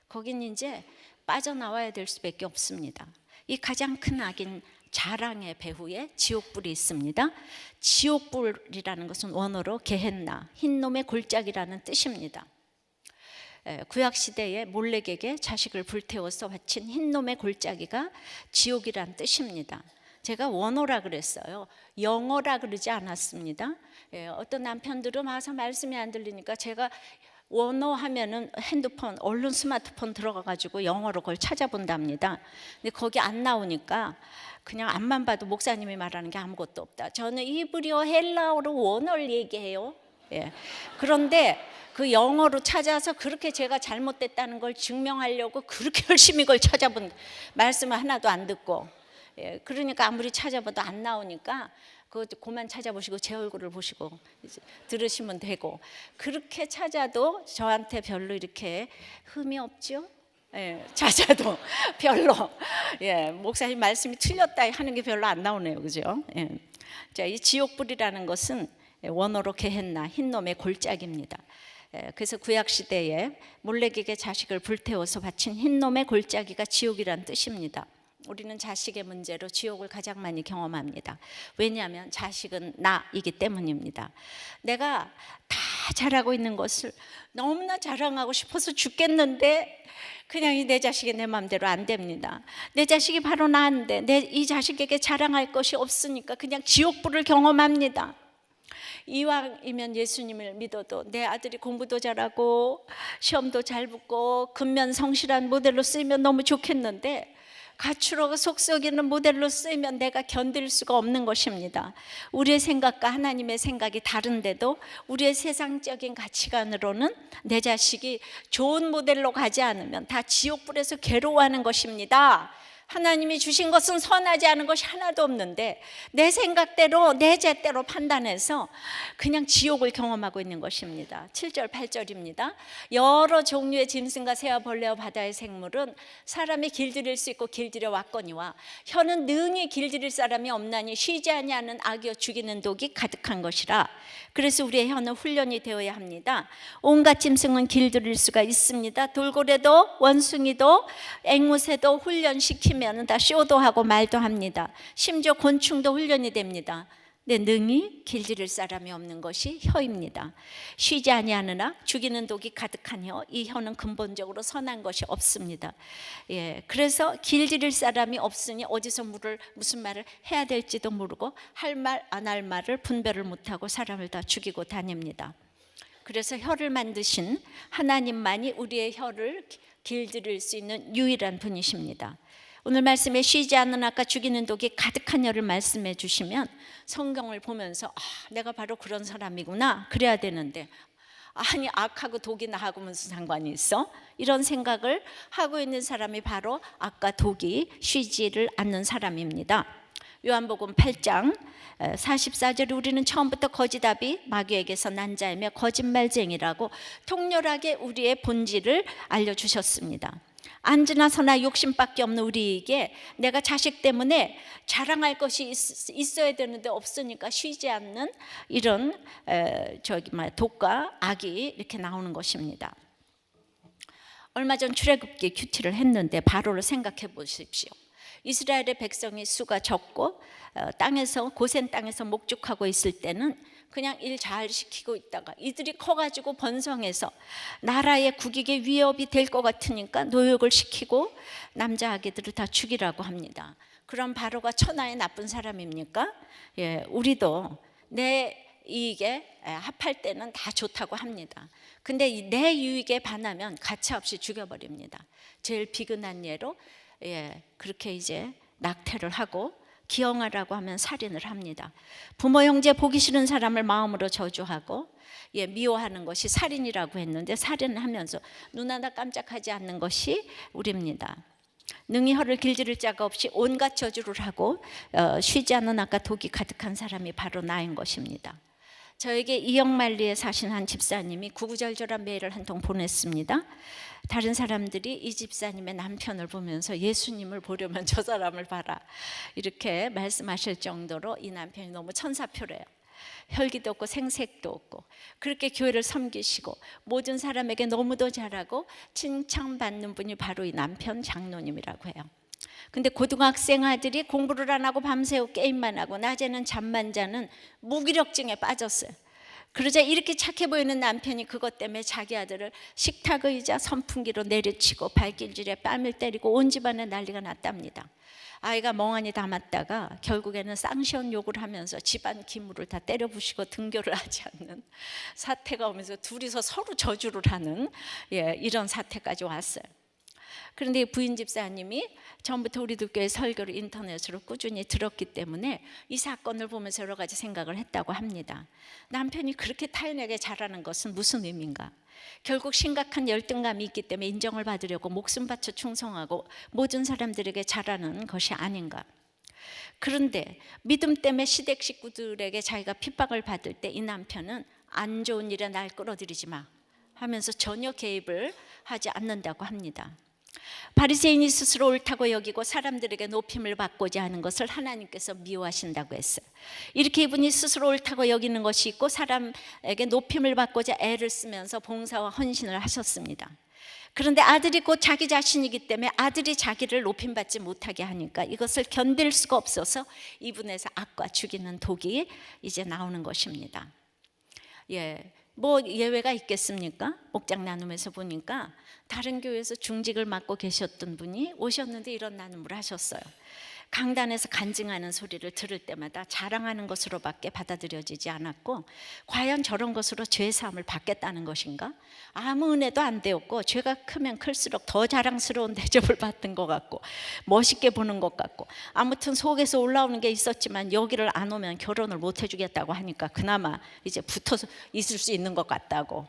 거긴 이제 빠져나와야 될 수밖에 없습니다. 이 가장 큰 악인 자랑의 배후에 지옥불이 있습니다. 지옥불이라는 것은 원어로 게헨나, 흰놈의 골짜기라는 뜻입니다. 구약시대에 몰렉에게 자식을 불태워서 바친 흰놈의 골짜기가 지옥이란 뜻입니다. 제가 원어라 그랬어요. 영어라 그러지 않았습니다. 어떤 남편들은 와서 말씀이 안 들리니까 제가 원어 하면은 핸드폰, 얼른 스마트폰 들어가가지고 영어로 그걸 찾아본답니다. 근데 거기 안 나오니까 그냥 앞만 봐도 목사님이 말하는 게 아무것도 없다. 저는 이브리어, 헬라어로 원어를 얘기해요. 그런데 그 영어로 찾아서 그렇게 제가 잘못됐다는 걸 증명하려고 그렇게 열심히 그걸 찾아본 말씀을 하나도 안 듣고, 그러니까 아무리 찾아봐도 안 나오니까 그만 찾아보시고 제 얼굴을 보시고 이제 들으시면 되고, 그렇게 찾아도 저한테 별로 이렇게 흠이 없죠. 찾아도 별로 목사님 말씀이 틀렸다 하는 게 별로 안 나오네요, 그죠? 자, 이 지옥불이라는 것은 원어로 게헨나, 흰놈의 골짜기입니다. 그래서 구약 시대에 몰렉에게 자식을 불태워서 바친 흰놈의 골짜기가 지옥이란 뜻입니다. 우리는 자식의 문제로 지옥을 가장 많이 경험합니다. 왜냐하면 자식은 나이기 때문입니다. 내가 다 잘하고 있는 것을 너무나 자랑하고 싶어서 죽겠는데 그냥 내 자식이 내 마음대로 안 됩니다. 내 자식이 바로 나인데 이 자식에게 자랑할 것이 없으니까 그냥 지옥불을 경험합니다. 이왕이면 예수님을 믿어도 내 아들이 공부도 잘하고 시험도 잘 붙고 근면 성실한 모델로 쓰이면 너무 좋겠는데 가출하고 속썩이는 모델로 쓰이면 내가 견딜 수가 없는 것입니다. 우리의 생각과 하나님의 생각이 다른데도 우리의 세상적인 가치관으로는 내 자식이 좋은 모델로 가지 않으면 다 지옥불에서 괴로워하는 것입니다. 하나님이 주신 것은 선하지 않은 것이 하나도 없는데 내 생각대로 내 죄대로 판단해서 그냥 지옥을 경험하고 있는 것입니다. 7절 8절입니다. 여러 종류의 짐승과 새와 벌레와 바다의 생물은 사람이 길들일 수 있고 길들여 왔거니와 혀는 능히 길들일 사람이 없나니 쉬지 아니하는 악이여 죽이는 독이 가득한 것이라. 그래서 우리의 혀는 훈련이 되어야 합니다. 온갖 짐승은 길들일 수가 있습니다. 돌고래도 원숭이도 앵무새도 훈련시키면 다 쇼도 하고 말도 합니다. 심지어 곤충도 훈련이 됩니다. 근데 능히 길들일 사람이 없는 것이 혀입니다. 쉬지 아니하는 악, 죽이는 독이 가득한 혀, 이 혀는 근본적으로 선한 것이 없습니다. 그래서 길들일 사람이 없으니 어디서 무슨 말을 해야 될지도 모르고 할 말 안 할 말을 분별을 못하고 사람을 다 죽이고 다닙니다. 그래서 혀를 만드신 하나님만이 우리의 혀를 길들일 수 있는 유일한 분이십니다. 오늘 말씀에 쉬지 않는 악과 죽이는 독이 가득한 혀를 말씀해 주시면 성경을 보면서 내가 바로 그런 사람이구나 그래야 되는데, 아니 악하고 독이 나하고 무슨 상관이 있어? 이런 생각을 하고 있는 사람이 바로 악과 독이 쉬지를 않는 사람입니다. 요한복음 8장 44절에 우리는 처음부터 거짓아비 마귀에게서 난 자이며 거짓말쟁이라고 통렬하게 우리의 본질을 알려주셨습니다. 앉으나 서나 욕심밖에 없는 우리에게 내가 자식 때문에 자랑할 것이 있어야 되는데 없으니까 쉬지 않는 이런 독과 악이 이렇게 나오는 것입니다. 얼마 전 출애굽기 큐티를 했는데 바로를 생각해 보십시오. 이스라엘의 백성이 수가 적고 땅에서 고센 땅에서 목축하고 있을 때는 그냥 일 잘 시키고 있다가 이들이 커가지고 번성해서 나라의 국익에 위협이 될 것 같으니까 노역을 시키고 남자 아기들을 다 죽이라고 합니다. 그럼 바로가 천하의 나쁜 사람입니까? 우리도 내 이익에 합할 때는 다 좋다고 합니다. 근데 내 유익에 반하면 가차없이 죽여버립니다. 제일 비근한 예로 그렇게 이제 낙태를 하고 기형하라고 하면 살인을 합니다. 부모 형제 보기 싫은 사람을 마음으로 저주하고 미워하는 것이 살인이라고 했는데 살인을 하면서 눈 하나 깜짝하지 않는 것이 우리입니다. 능히 혀를 길들일 자가 없이 온갖 저주를 하고 쉬지 않는 아까 독이 가득한 사람이 바로 나인 것입니다. 저에게 이영만리에 사신 한 집사님이 구구절절한 메일을 한 통 보냈습니다. 다른 사람들이 이 집사님의 남편을 보면서 예수님을 보려면 저 사람을 봐라 이렇게 말씀하실 정도로 이 남편이 너무 천사표래요. 혈기도 없고 생색도 없고 그렇게 교회를 섬기시고 모든 사람에게 너무도 잘하고 칭찬받는 분이 바로 이 남편 장로님이라고 해요. 근데 고등학생 아들이 공부를 안 하고 밤새고 게임만 하고 낮에는 잠만 자는 무기력증에 빠졌어요. 그러자 이렇게 착해 보이는 남편이 그것 때문에 자기 아들을 식탁 의자 선풍기로 내리치고 발길질에 뺨을 때리고 온 집안에 난리가 났답니다. 아이가 멍하니 담았다가 결국에는 쌍시원 욕을 하면서 집안 기물을 다 때려 부시고 등교를 하지 않는 사태가 오면서 둘이서 서로 저주를 하는 이런 사태까지 왔어요. 그런데 부인 집사님이 전부터 우리들 교회 설교를 인터넷으로 꾸준히 들었기 때문에 이 사건을 보면서 여러 가지 생각을 했다고 합니다. 남편이 그렇게 타인에게 잘하는 것은 무슨 의미인가? 결국 심각한 열등감이 있기 때문에 인정을 받으려고 목숨 바쳐 충성하고 모든 사람들에게 잘하는 것이 아닌가? 그런데 믿음 때문에 시댁 식구들에게 자기가 핍박을 받을 때 이 남편은 안 좋은 일에 날 끌어들이지 마 하면서 전혀 개입을 하지 않는다고 합니다. 바리새인이 스스로 옳다고 여기고 사람들에게 높임을 받고자 하는 것을 하나님께서 미워하신다고 했어요. 이렇게 이분이 스스로 옳다고 여기는 것이 있고 사람에게 높임을 받고자 애를 쓰면서 봉사와 헌신을 하셨습니다. 그런데 아들이 곧 자기 자신이기 때문에 아들이 자기를 높임받지 못하게 하니까 이것을 견딜 수가 없어서 이분에서 악과 죽이는 독이 이제 나오는 것입니다. 뭐 예외가 있겠습니까? 목장 나눔에서 보니까 다른 교회에서 중직을 맡고 계셨던 분이 오셨는데 이런 나눔을 하셨어요. 강단에서 간증하는 소리를 들을 때마다 자랑하는 것으로밖에 받아들여지지 않았고 과연 저런 것으로 죄 사함을 받겠다는 것인가? 아무 은혜도 안 되었고 죄가 크면 클수록 더 자랑스러운 대접을 받는 것 같고 멋있게 보는 것 같고 아무튼 속에서 올라오는 게 있었지만 여기를 안 오면 결혼을 못 해주겠다고 하니까 그나마 이제 붙어서 있을 수 있는 것 같다고.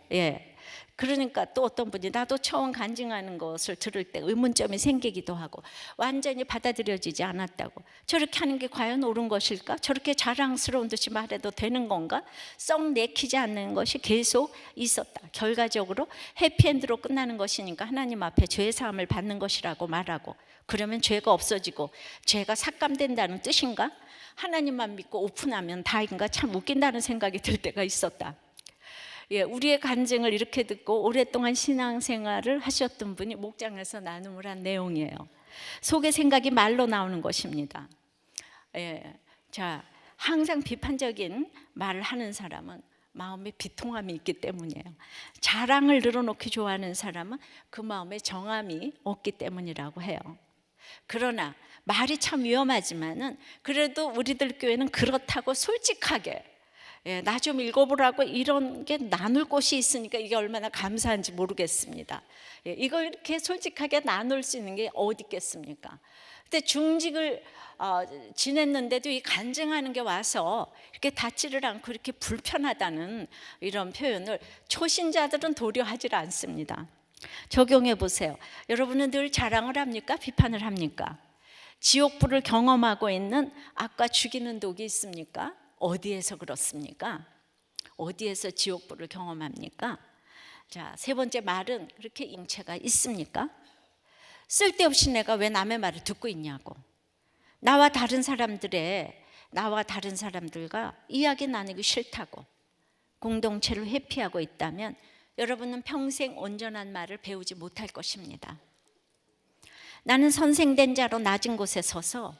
그러니까 또 어떤 분이 나도 처음 간증하는 것을 들을 때 의문점이 생기기도 하고 완전히 받아들여지지 않았다고. 저렇게 하는 게 과연 옳은 것일까? 저렇게 자랑스러운 듯이 말해도 되는 건가? 썩 내키지 않는 것이 계속 있었다. 결과적으로 해피엔드로 끝나는 것이니까 하나님 앞에 죄사함을 받는 것이라고 말하고 그러면 죄가 없어지고 죄가 삭감된다는 뜻인가? 하나님만 믿고 오픈하면 다인가? 참 웃긴다는 생각이 들 때가 있었다. 우리의 간증을 이렇게 듣고 오랫동안 신앙생활을 하셨던 분이 목장에서 나눔을 한 내용이에요. 속의 생각이 말로 나오는 것입니다. 자, 항상 비판적인 말을 하는 사람은 마음에 비통함이 있기 때문이에요. 자랑을 늘어놓기 좋아하는 사람은 그 마음에 정함이 없기 때문이라고 해요. 그러나 말이 참 위험하지만은 그래도 우리들 교회는 그렇다고 솔직하게 나 좀 읽어보라고 이런 게 나눌 곳이 있으니까 이게 얼마나 감사한지 모르겠습니다. 이걸 이렇게 솔직하게 나눌 수 있는 게 어디 있겠습니까? 근데 중직을 지냈는데도 이 간증하는 게 와서 이렇게 닿지를 않고 이렇게 불편하다는 이런 표현을 초신자들은 도려 하질 않습니다. 적용해 보세요. 여러분은 늘 자랑을 합니까? 비판을 합니까? 지옥불을 경험하고 있는 악과 죽이는 독이 있습니까? 어디에서 그렇습니까? 어디에서 지옥불을 경험합니까? 자, 세 번째 말은 그렇게 임체가 있습니까? 쓸데없이 내가 왜 남의 말을 듣고 있냐고. 나와 다른 사람들과 이야기 나누기 싫다고 공동체를 회피하고 있다면 여러분은 평생 온전한 말을 배우지 못할 것입니다. 나는 선생된 자로 낮은 곳에 서서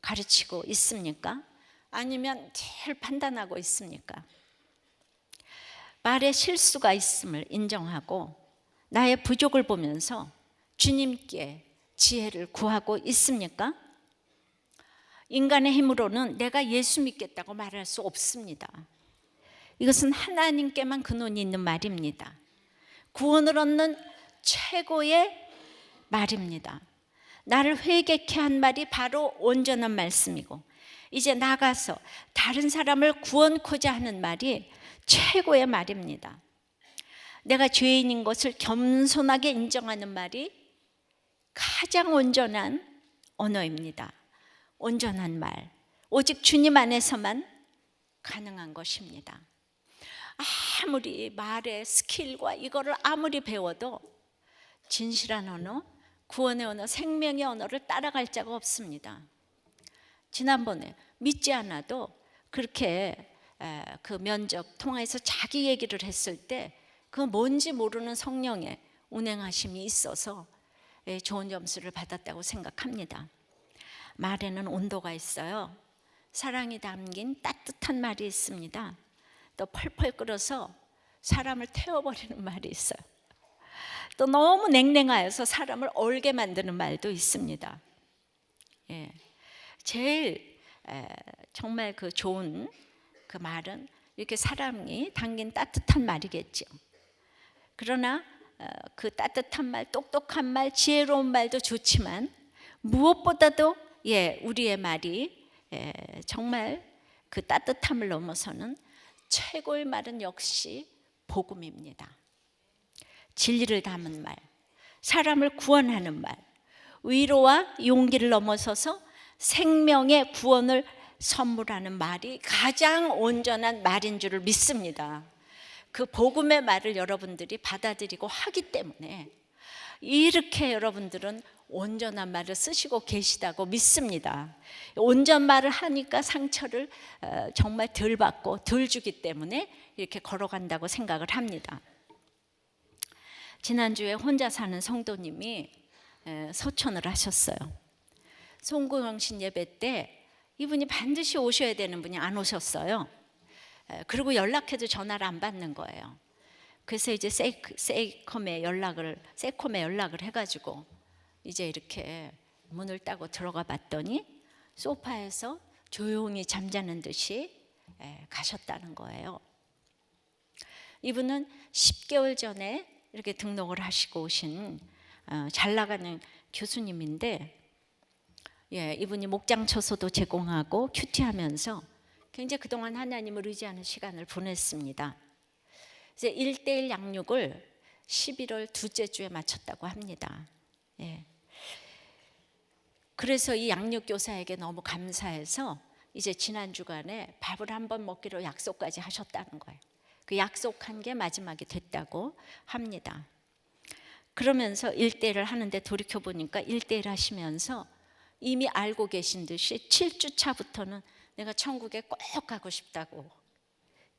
가르치고 있습니까? 아니면 제일 판단하고 있습니까? 말에 실수가 있음을 인정하고 나의 부족을 보면서 주님께 지혜를 구하고 있습니까? 인간의 힘으로는 내가 예수 믿겠다고 말할 수 없습니다. 이것은 하나님께만 근원이 있는 말입니다. 구원을 얻는 최고의 말입니다. 나를 회개케 한 말이 바로 온전한 말씀이고 이제 나가서 다른 사람을 구원코자 하는 말이 최고의 말입니다. 내가 죄인인 것을 겸손하게 인정하는 말이 가장 온전한 언어입니다. 온전한 말, 오직 주님 안에서만 가능한 것입니다. 아무리 말의 스킬과 이거를 아무리 배워도 진실한 언어, 구원의 언어, 생명의 언어를 따라갈 자가 없습니다. 지난번에 믿지 않아도 그렇게 그 면접 통화에서 자기 얘기를 했을 때 그 뭔지 모르는 성령의 운행하심이 있어서 좋은 점수를 받았다고 생각합니다. 말에는 온도가 있어요. 사랑이 담긴 따뜻한 말이 있습니다. 또 펄펄 끓어서 사람을 태워버리는 말이 있어요. 또 너무 냉랭하여서 사람을 얼게 만드는 말도 있습니다. 예. 제일 정말 그 좋은 그 말은 이렇게 사람이 담긴 따뜻한 말이겠죠. 그러나 그 따뜻한 말, 똑똑한 말, 지혜로운 말도 좋지만 무엇보다도 우리의 말이 정말 그 따뜻함을 넘어서는 최고의 말은 역시 복음입니다. 진리를 담은 말, 사람을 구원하는 말, 위로와 용기를 넘어서서 생명의 구원을 선물하는 말이 가장 온전한 말인 줄을 믿습니다. 그 복음의 말을 여러분들이 받아들이고 하기 때문에 이렇게 여러분들은 온전한 말을 쓰시고 계시다고 믿습니다. 온전 말을 하니까 상처를 정말 덜 받고 덜 주기 때문에 이렇게 걸어간다고 생각을 합니다. 지난주에 혼자 사는 성도님이 소천을 하셨어요. 송구영신 예배 때 이분이 반드시 오셔야 되는 분이 안 오셨어요. 그리고 연락해도 전화를 안 받는 거예요. 그래서 이제 세이컴에 연락을 해가지고 이제 이렇게 문을 따고 들어가 봤더니 소파에서 조용히 잠자는 듯이 가셨다는 거예요. 이분은 10개월 전에 이렇게 등록을 하시고 오신 잘 나가는 교수님인데, 이분이 목장 처소도 제공하고 큐티하면서 굉장히 그동안 하나님을 의지하는 시간을 보냈습니다. 이제 1:1 양육을 11월 둘째 주에 마쳤다고 합니다. 그래서 이 양육교사에게 너무 감사해서 이제 지난 주간에 밥을 한번 먹기로 약속까지 하셨다는 거예요. 그 약속한 게 마지막이 됐다고 합니다. 그러면서 1:1을 하는데 돌이켜보니까 1:1 하시면서 이미 알고 계신 듯이 7주 차부터는 내가 천국에 꼭 가고 싶다고,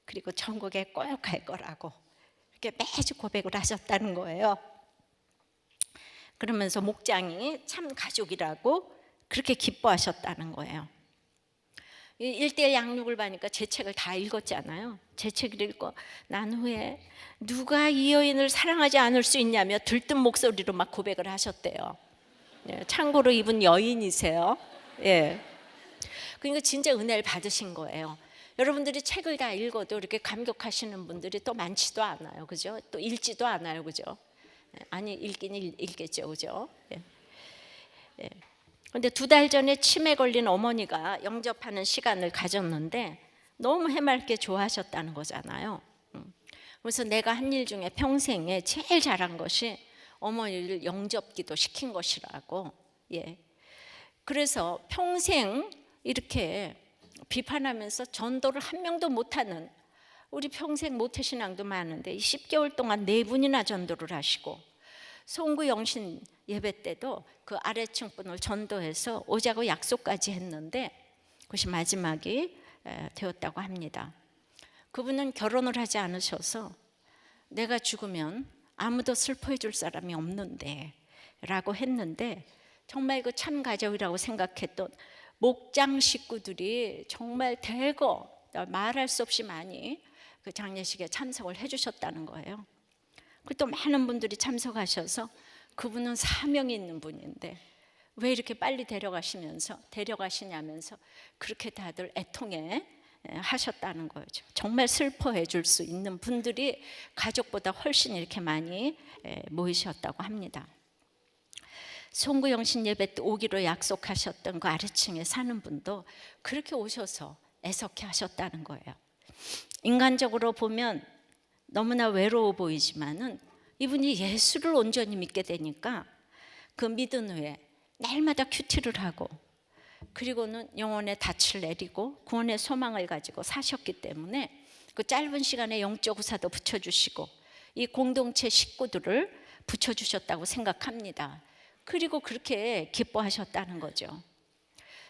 그리고 천국에 꼭 갈 거라고 이렇게 매주 고백을 하셨다는 거예요. 그러면서 목장이 참 가족이라고 그렇게 기뻐하셨다는 거예요. 1:1 양육을 받으니까 제 책을 다 읽었잖아요. 제 책을 읽고 난 후에 누가 이 여인을 사랑하지 않을 수 있냐며 들뜬 목소리로 막 고백을 하셨대요. 참고로 이분 여인이세요. 그러니까 진짜 은혜를 받으신 거예요. 여러분들이 책을 다 읽어도 이렇게 감격하시는 분들이 또 많지도 않아요, 그죠? 또 읽지도 않아요, 그죠? 아니, 읽긴 읽겠죠, 그죠? 그런데 2달 전에 치매 걸린 어머니가 영접하는 시간을 가졌는데 너무 해맑게 좋아하셨다는 거잖아요. 그래서 내가 한 일 중에 평생에 제일 잘한 것이 어머니를 영접기도 시킨 것이라고. 그래서 평생 이렇게 비판하면서 전도를 한 명도 못하는, 우리 평생 모태신앙도 많은데 이 10개월 동안 4분이나 전도를 하시고, 송구영신 예배 때도 그 아래층 분을 전도해서 오자고 약속까지 했는데 그것이 마지막이 되었다고 합니다. 그분은 결혼을 하지 않으셔서 내가 죽으면 아무도 슬퍼해 줄 사람이 없는데 라고 했는데, 정말 그 참 가족이라고 생각했던 목장 식구들이 정말 대거 말할 수 없이 많이 그 장례식에 참석을 해주셨다는 거예요. 그리고 또 많은 분들이 참석하셔서 그분은 사명이 있는 분인데 왜 이렇게 빨리 데려가시냐면서 그렇게 다들 애통해 하셨다는 거죠. 정말 슬퍼해 줄 수 있는 분들이 가족보다 훨씬 이렇게 많이 모이셨다고 합니다. 송구영신 예배 때 오기로 약속하셨던 그 아래층에 사는 분도 그렇게 오셔서 애석해 하셨다는 거예요. 인간적으로 보면 너무나 외로워 보이지만은 이분이 예수를 온전히 믿게 되니까 그 믿은 후에 날마다 큐티를 하고 그리고는 영혼의 닻을 내리고 구원의 소망을 가지고 사셨기 때문에 그 짧은 시간에 영적 우사도 붙여주시고 이 공동체 식구들을 붙여주셨다고 생각합니다. 그리고 그렇게 기뻐하셨다는 거죠.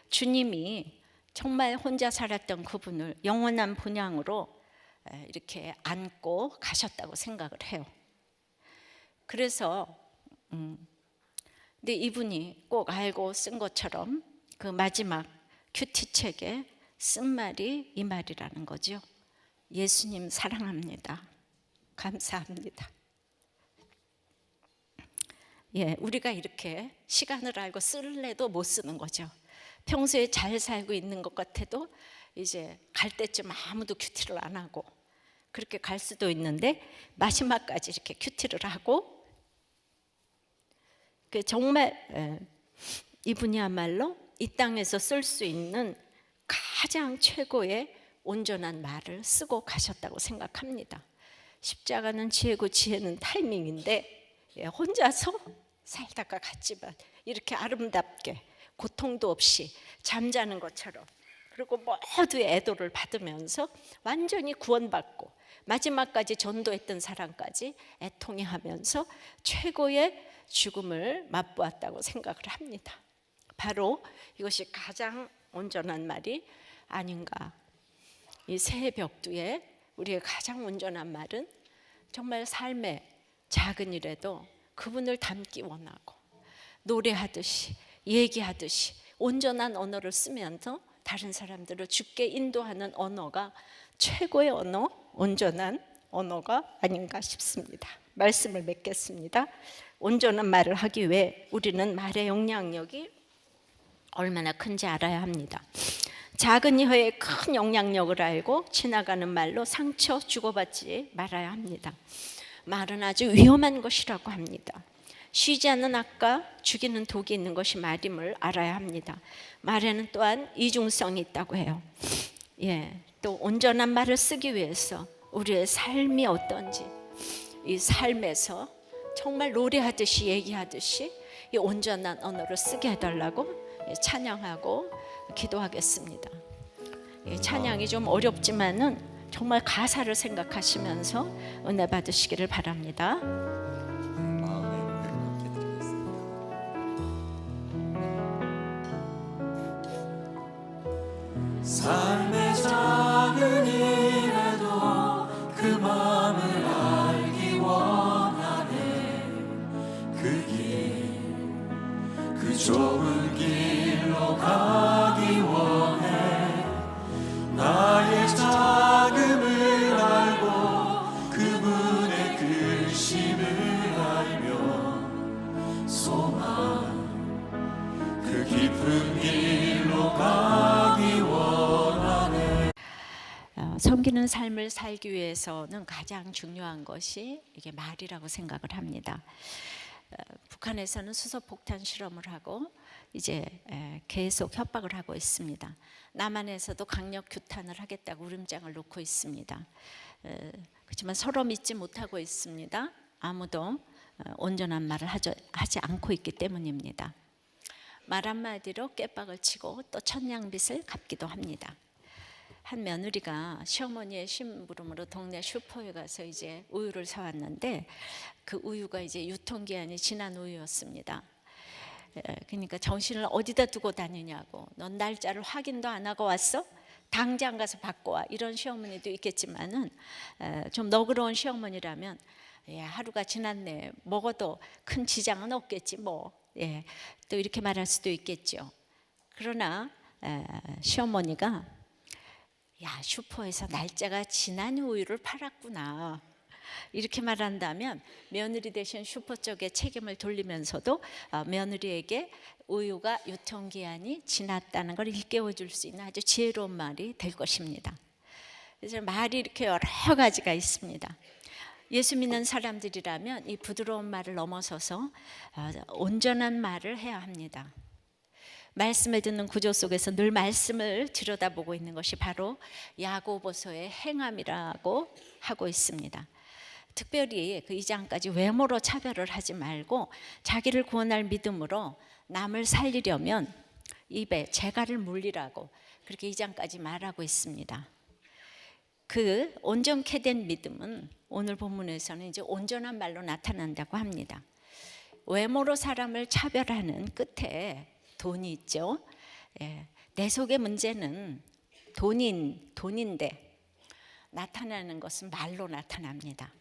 주님이 정말 혼자 살았던 그분을 영원한 본향으로 이렇게 안고 가셨다고 생각을 해요. 그래서 근데 이분이 꼭 알고 쓴 것처럼 그 마지막 큐티책에 쓴 말이 이 말이라는 거죠. 예수님 사랑합니다. 감사합니다. 우리가 이렇게 시간을 알고 쓸래도 못 쓰는 거죠. 평소에 잘 살고 있는 것 같아도 이제 갈 때쯤 아무도 큐티를 안 하고 그렇게 갈 수도 있는데 마지막까지 이렇게 큐티를 하고 정말 이분이야말로 이 땅에서 쓸 수 있는 가장 최고의 온전한 말을 쓰고 가셨다고 생각합니다. 십자가는 지혜고 지혜는 타이밍인데 혼자서 살다가 갔지만 이렇게 아름답게 고통도 없이 잠자는 것처럼 그리고 모두의 애도를 받으면서 완전히 구원받고 마지막까지 전도했던 사람까지 애통해 하면서 최고의 죽음을 맛보았다고 생각을 합니다. 바로 이것이 가장 온전한 말이 아닌가. 이 새해 벽두에 우리의 가장 온전한 말은 정말 삶의 작은 일에도 그분을 닮기 원하고 노래하듯이 얘기하듯이 온전한 언어를 쓰면서 다른 사람들을 주께 인도하는 언어가 최고의 언어, 온전한 언어가 아닌가 싶습니다. 말씀을 맺겠습니다. 온전한 말을 하기 위해 우리는 말의 영향력이 얼마나 큰지 알아야 합니다. 작은 이허의 큰 영향력을 알고 지나가는 말로 상처 주고받지 말아야 합니다. 말은 아주 위험한 것이라고 합니다. 쉬지 않는 악과 죽이는 독이 있는 것이 말임을 알아야 합니다. 말에는 또한 이중성이 있다고 해요. 또 온전한 말을 쓰기 위해서 우리의 삶이 어떤지 이 삶에서 정말 노래하듯이 얘기하듯이 이 온전한 언어를 쓰게 해달라고 찬양하고 기도하겠습니다. 찬양이 좀 어렵지만은 정말 가사를 생각하시면서 은혜 받으시기를 바랍니다. 삶의 작은 일에도 그 마음을 알기 원하네. 그 길, 그 좁은 길로 가기 원해. 나의 작음을 알고 그분의 크심을 알며 소망 그 깊은 길로 가기 원하네. 섬기는 삶을 살기 위해서는 가장 중요한 것이 이게 말이라고 생각을 합니다. 북한에서는 수소폭탄 실험을 하고 이제 계속 협박을 하고 있습니다. 남한에서도 강력 규탄을 하겠다고 울음장을 놓고 있습니다. 그렇지만 서로 믿지 못하고 있습니다. 아무도 온전한 말을 하지 않고 있기 때문입니다. 말 한마디로 꿰박을 치고 또 천냥빚을 갚기도 합니다. 한 며느리가 시어머니의 심부름으로 동네 슈퍼에 가서 이제 우유를 사왔는데 그 우유가 이제 유통기한이 지난 우유였습니다. 그러니까 정신을 어디다 두고 다니냐고, 넌 날짜를 확인도 안 하고 왔어? 당장 가서 바꿔 와. 이런 시어머니도 있겠지만은 좀 너그러운 시어머니라면 하루가 지났네, 먹어도 큰 지장은 없겠지 뭐, 또 이렇게 말할 수도 있겠죠. 그러나 시어머니가 슈퍼에서 날짜가 지난 우유를 팔았구나 이렇게 말한다면 며느리 대신 슈퍼 쪽에 책임을 돌리면서도 며느리에게 우유가 유통기한이 지났다는 걸 일깨워 줄 수 있는 아주 지혜로운 말이 될 것입니다. 그래서 말이 이렇게 여러 가지가 있습니다. 예수 믿는 사람들이라면 이 부드러운 말을 넘어서서 온전한 말을 해야 합니다. 말씀을 듣는 구조 속에서 늘 말씀을 들여다보고 있는 것이 바로 야고보서의 행함이라고 하고 있습니다. 특별히 그 2장까지 외모로 차별을 하지 말고 자기를 구원할 믿음으로 남을 살리려면 입에 재갈을 물리라고 그렇게 2장까지 말하고 있습니다. 그 온전케 된 믿음은 오늘 본문에서는 이제 온전한 말로 나타난다고 합니다. 외모로 사람을 차별하는 끝에 돈이 있죠. 내 속의 문제는 돈인데 나타나는 것은 말로 나타납니다.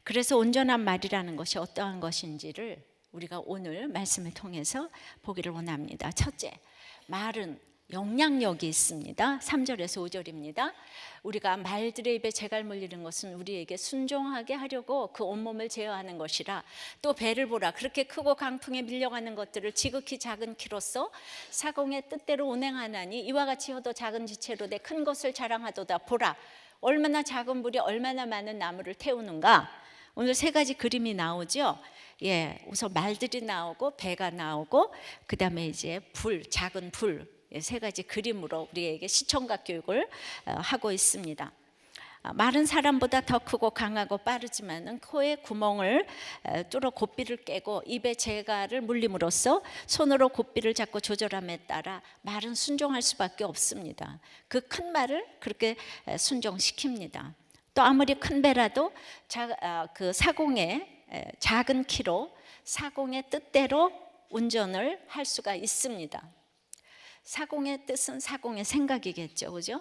그래서 온전한 말이라는 것이 어떠한 것인지를 우리가 오늘 말씀을 통해서 보기를 원합니다. 첫째, 말은 영향력이 있습니다. 3절에서 5절입니다. 우리가 말들의 입에 재갈 물리는 것은 우리에게 순종하게 하려고 그 온몸을 제어하는 것이라. 또 배를 보라. 그렇게 크고 강풍에 밀려가는 것들을 지극히 작은 키로서 사공의 뜻대로 운행하나니 이와 같이 허도 작은 지체로 내 큰 것을 자랑하도다. 보라, 얼마나 작은 불이 얼마나 많은 나무를 태우는가. 오늘 세 가지 그림이 나오죠. 우선 말들이 나오고 배가 나오고 그 다음에 이제 작은 불, 세 가지 그림으로 우리에게 시청각 교육을 하고 있습니다. 말은 사람보다 더 크고 강하고 빠르지만은 코에 구멍을 뚫어 고삐를 깨고 입에 재갈을 물림으로써 손으로 고삐를 잡고 조절함에 따라 말은 순종할 수밖에 없습니다. 그 큰 말을 그렇게 순종시킵니다. 또 아무리 큰 배라도 그 사공의 작은 키로 사공의 뜻대로 운전을 할 수가 있습니다. 사공의 뜻은 사공의 생각이겠죠, 그죠?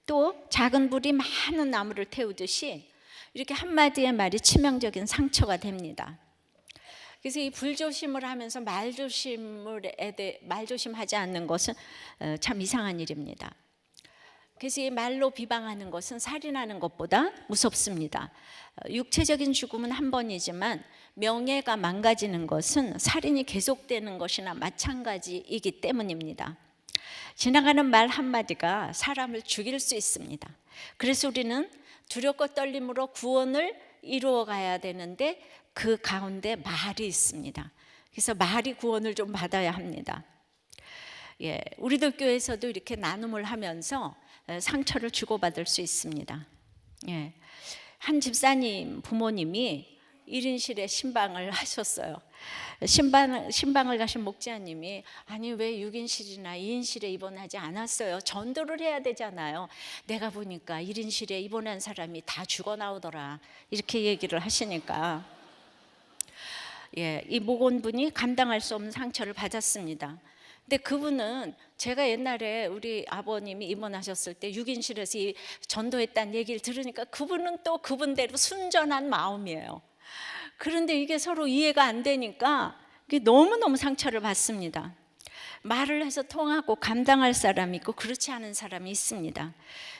또 작은 불이 많은 나무를 태우듯이 이렇게 한마디의 말이 치명적인 상처가 됩니다. 그래서 이 불조심을 하면서 말조심하지 않는 것은 참 이상한 일입니다. 그래서 이 말로 비방하는 것은 살인하는 것보다 무섭습니다. 육체적인 죽음은 한 번이지만 명예가 망가지는 것은 살인이 계속되는 것이나 마찬가지이기 때문입니다. 지나가는 말 한마디가 사람을 죽일 수 있습니다. 그래서 우리는 두렵고 떨림으로 구원을 이루어 가야 되는데 그 가운데 말이 있습니다. 그래서 말이 구원을 좀 받아야 합니다. 우리들 교회에서도 이렇게 나눔을 하면서 상처를 주고받을 수 있습니다. 한 집사님 부모님이 1인실에 신방을 하셨어요. 신방을 가신 목자님이 아니 왜 6인실이나 2인실에 입원하지 않았어요? 전도를 해야 되잖아요. 내가 보니까 1인실에 입원한 사람이 다 죽어 나오더라. 이렇게 얘기를 하시니까 이 목원분이 감당할 수 없는 상처를 받았습니다. 근데 그분은 제가 옛날에 우리 아버님이 입원하셨을 때 6인실에서 전도했다는 얘기를 들으니까 그분은 또 그분대로 순전한 마음이에요. 그런데 이게 서로 이해가 안 되니까 이게 너무너무 상처를 받습니다. 말을 해서 통하고 감당할 사람이 있고 그렇지 않은 사람이 있습니다.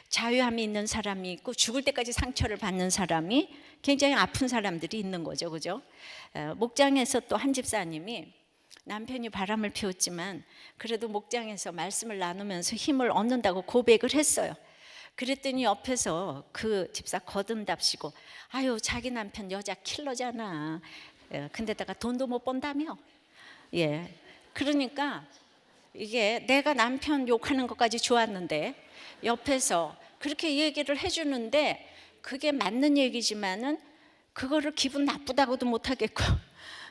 자유함이 있는 사람이 있고 죽을 때까지 상처를 받는 사람이 굉장히 아픈 사람들이 있는 거죠, 그죠? 목장에서 또 한 집사님이 남편이 바람을 피웠지만 그래도 목장에서 말씀을 나누면서 힘을 얻는다고 고백을 했어요. 그랬더니 옆에서 그 집사 거듭답시고 아유 자기 남편 여자 킬러잖아. 근데다가 돈도 못 번다며. 그러니까 이게 내가 남편 욕하는 것까지 좋았는데 옆에서 그렇게 얘기를 해주는데 그게 맞는 얘기지만은 그거를 기분 나쁘다고도 못하겠고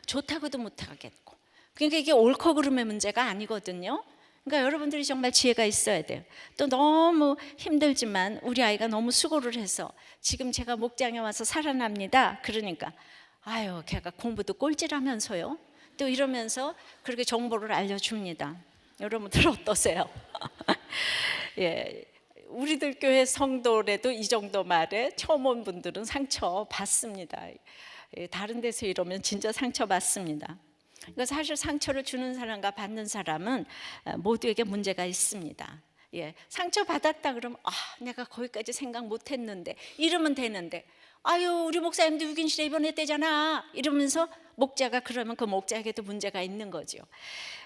좋다고도 못하겠고 그러니까 이게 옳고 그름의 문제가 아니거든요. 그러니까 여러분들이 정말 지혜가 있어야 돼요. 또 너무 힘들지만 우리 아이가 너무 수고를 해서 지금 제가 목장에 와서 살아납니다. 그러니까 아유 걔가 공부도 꼴찌라면서요. 또 이러면서 그렇게 정보를 알려줍니다. 여러분들 어떠세요? 우리들 교회 성도래도 이 정도 말에 처음 온 분들은 상처 받습니다. 다른 데서 이러면 진짜 상처 받습니다. 그러니까 사실 상처를 주는 사람과 받는 사람은 모두에게 문제가 있습니다. 상처 받았다 그러면 내가 거기까지 생각 못했는데 이러면 되는데 아유 우리 목사님도 6인실에 입원했대잖아 이러면서 목자가 그러면 그 목자에게도 문제가 있는 거죠.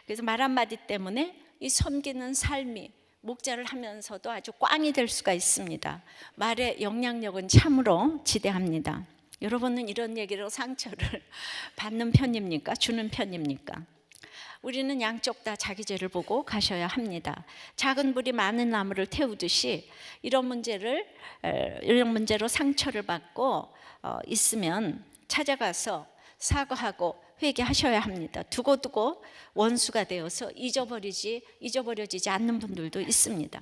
그래서 말 한마디 때문에 이 섬기는 삶이 목자를 하면서도 아주 꽝이 될 수가 있습니다. 말의 영향력은 참으로 지대합니다. 여러분은 이런 얘기로 상처를 받는 편입니까? 주는 편입니까? 우리는 양쪽 다 자기 죄를 보고 가셔야 합니다. 작은 불이 많은 나무를 태우듯이 이런 문제로 상처를 받고 있으면 찾아가서 사과하고 회개하셔야 합니다. 두고두고 원수가 되어서 잊어버려지지 않는 분들도 있습니다.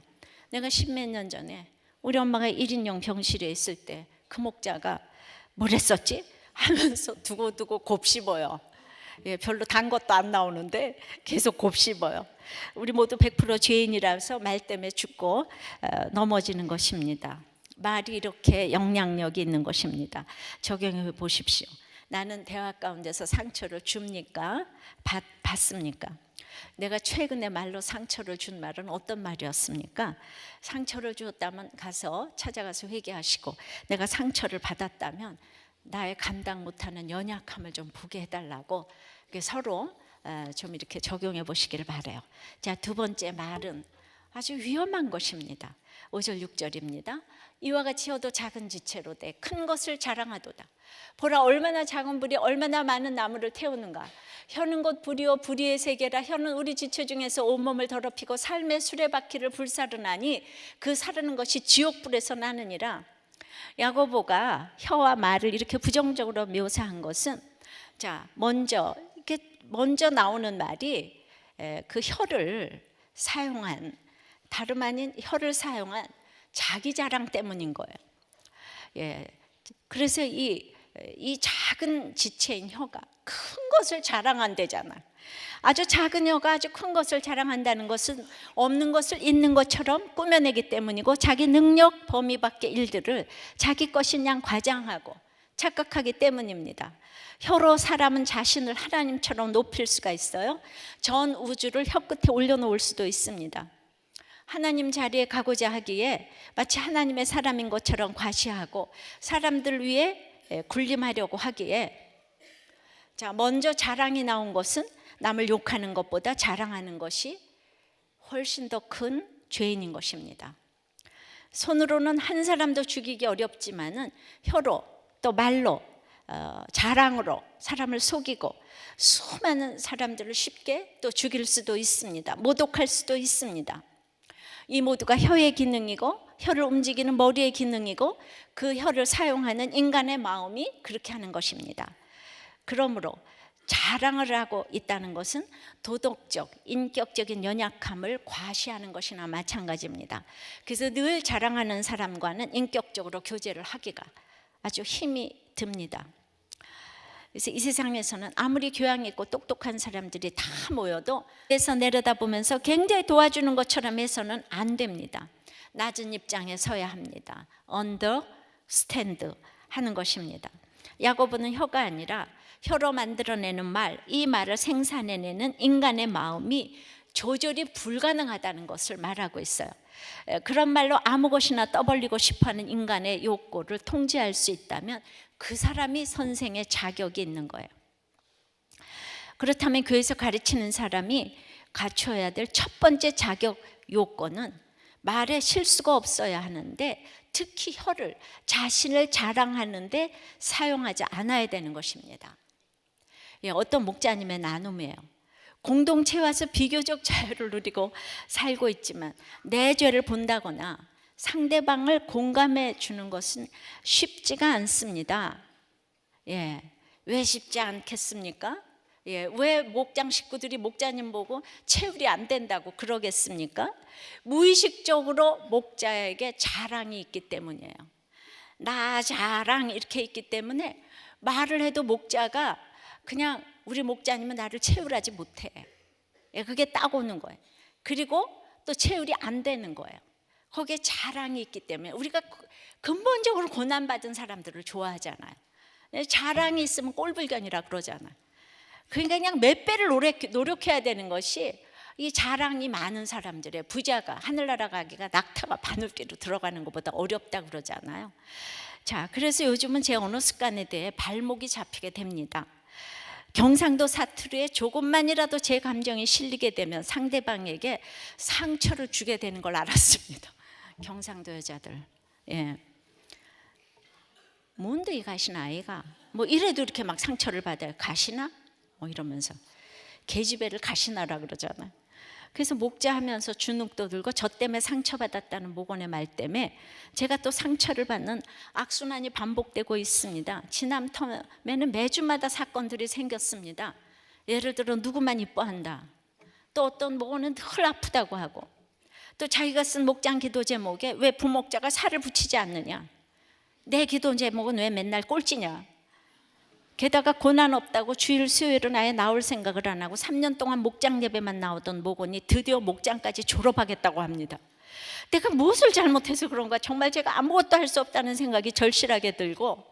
내가 십몇 년 전에 우리 엄마가 1인용 병실에 있을 때 그 목자가 뭘 했었지? 하면서 두고두고 곱씹어요. 별로 단 것도 안 나오는데 계속 곱씹어요. 우리 모두 100% 죄인이라서 말 때문에 죽고 넘어지는 것입니다. 말이 이렇게 영향력이 있는 것입니다. 적용해 보십시오. 나는 대화 가운데서 상처를 줍니까? 받습니까? 내가 최근에 말로 상처를 준 말은 어떤 말이었습니까? 상처를 주었다면 찾아가서 회개하시고, 내가 상처를 받았다면 나의 감당 못하는 연약함을 좀 보게 해달라고 서로 좀 이렇게 적용해 보시기를 바라요. 자, 두 번째 말은 아주 위험한 것입니다. 5절 6절입니다. 이와 같이 혀도 작은 지체로 돼 큰 것을 자랑하도다. 보라, 얼마나 작은 불이 얼마나 많은 나무를 태우는가. 혀는 곧 불이요 불의의 세계라. 혀는 우리 지체 중에서 온몸을 더럽히고 삶의 수레바퀴를 불사르나니 그 사르는 것이 지옥불에서 나느니라. 야고보가 혀와 말을 이렇게 부정적으로 묘사한 것은, 자, 먼저 나오는 말이 그 혀를 사용한, 다름 아닌 혀를 사용한 자기 자랑 때문인 거예요. 그래서 이 작은 지체인 혀가 큰 것을 자랑한대잖아. 아주 작은 혀가 아주 큰 것을 자랑한다는 것은 없는 것을 있는 것처럼 꾸며내기 때문이고, 자기 능력 범위 밖의 일들을 자기 것인 양 과장하고 착각하기 때문입니다. 혀로 사람은 자신을 하나님처럼 높일 수가 있어요. 전 우주를 혀 끝에 올려놓을 수도 있습니다. 하나님 자리에 가고자 하기에 마치 하나님의 사람인 것처럼 과시하고 사람들 위해 군림하려고 하기에, 자, 먼저 자랑이 나온 것은 남을 욕하는 것보다 자랑하는 것이 훨씬 더 큰 죄인인 것입니다. 손으로는 한 사람도 죽이기 어렵지만은 혀로 또 말로 자랑으로 사람을 속이고 수많은 사람들을 쉽게 또 죽일 수도 있습니다. 모독할 수도 있습니다. 이 모두가 혀의 기능이고, 혀를 움직이는 머리의 기능이고, 그 혀를 사용하는 인간의 마음이 그렇게 하는 것입니다. 그러므로 자랑을 하고 있다는 것은 도덕적, 인격적인 연약함을 과시하는 것이나 마찬가지입니다. 그래서 늘 자랑하는 사람과는 인격적으로 교제를 하기가 아주 힘이 듭니다. 그래서 이 세상에서는 아무리 교양 있고 똑똑한 사람들이 다 모여도 에서 내려다보면서 굉장히 도와주는 것처럼 해서는 안 됩니다. 낮은 입장에 서야 합니다. understand 하는 것입니다. 야고보는 혀가 아니라 혀로 만들어내는 말, 이 말을 생산해내는 인간의 마음이 조절이 불가능하다는 것을 말하고 있어요. 그런 말로 아무 것이나 떠벌리고 싶어하는 인간의 욕구를 통제할 수 있다면 그 사람이 선생의 자격이 있는 거예요. 그렇다면 교회에서 가르치는 사람이 갖춰야 될 첫 번째 자격 요건은 말에 실수가 없어야 하는데, 특히 혀를 자신을 자랑하는데 사용하지 않아야 되는 것입니다. 어떤 목자님의 나눔이에요. 공동체에 와서 비교적 자유를 누리고 살고 있지만 내 죄를 본다거나 상대방을 공감해 주는 것은 쉽지가 않습니다. 왜 쉽지 않겠습니까? 왜 목장 식구들이 목자님 보고 채울이 안 된다고 그러겠습니까? 무의식적으로 목자에게 자랑이 있기 때문이에요. 나 자랑 이렇게 있기 때문에 말을 해도 목자가 그냥 우리 목자님은 나를 채울하지 못해. 그게 딱 오는 거예요. 그리고 또 채울이 안 되는 거예요. 거기에 자랑이 있기 때문에 우리가 근본적으로 고난받은 사람들을 좋아하잖아요. 자랑이 있으면 꼴불견이라 그러잖아요. 그러니까 그냥 몇 배를 노력해야 되는 것이, 이 자랑이 많은 사람들의 부자가 하늘나라 가기가 낙타가 바늘귀로 들어가는 것보다 어렵다 그러잖아요. 자, 그래서 요즘은 제 언어 습관에 대해 발목이 잡히게 됩니다. 경상도 사투리에 조금만이라도 제 감정이 실리게 되면 상대방에게 상처를 주게 되는 걸 알았습니다. 경상도 여자들, 뭔데 이 가시나 아이가 뭐 이래도 이렇게 막 상처를 받아요. 가시나? 뭐 이러면서 계집애를 가시나라 그러잖아요. 그래서 목자하면서 주눅도 들고 저 때문에 상처받았다는 목원의 말 때문에 제가 또 상처를 받는 악순환이 반복되고 있습니다. 지난 텀에는 매주마다 사건들이 생겼습니다. 예를 들어 누구만 이뻐한다, 또 어떤 목원은 늘 아프다고 하고, 또 자기가 쓴 목장 기도 제목에 왜 부목자가 살을 붙이지 않느냐, 내 기도 제목은 왜 맨날 꼴찌냐, 게다가 고난 없다고 주일 수요일은 아예 나올 생각을 안 하고 3년 동안 목장 예배만 나오던 목원이 드디어 목장까지 졸업하겠다고 합니다. 내가 무엇을 잘못해서 그런가, 정말 제가 아무것도 할 수 없다는 생각이 절실하게 들고,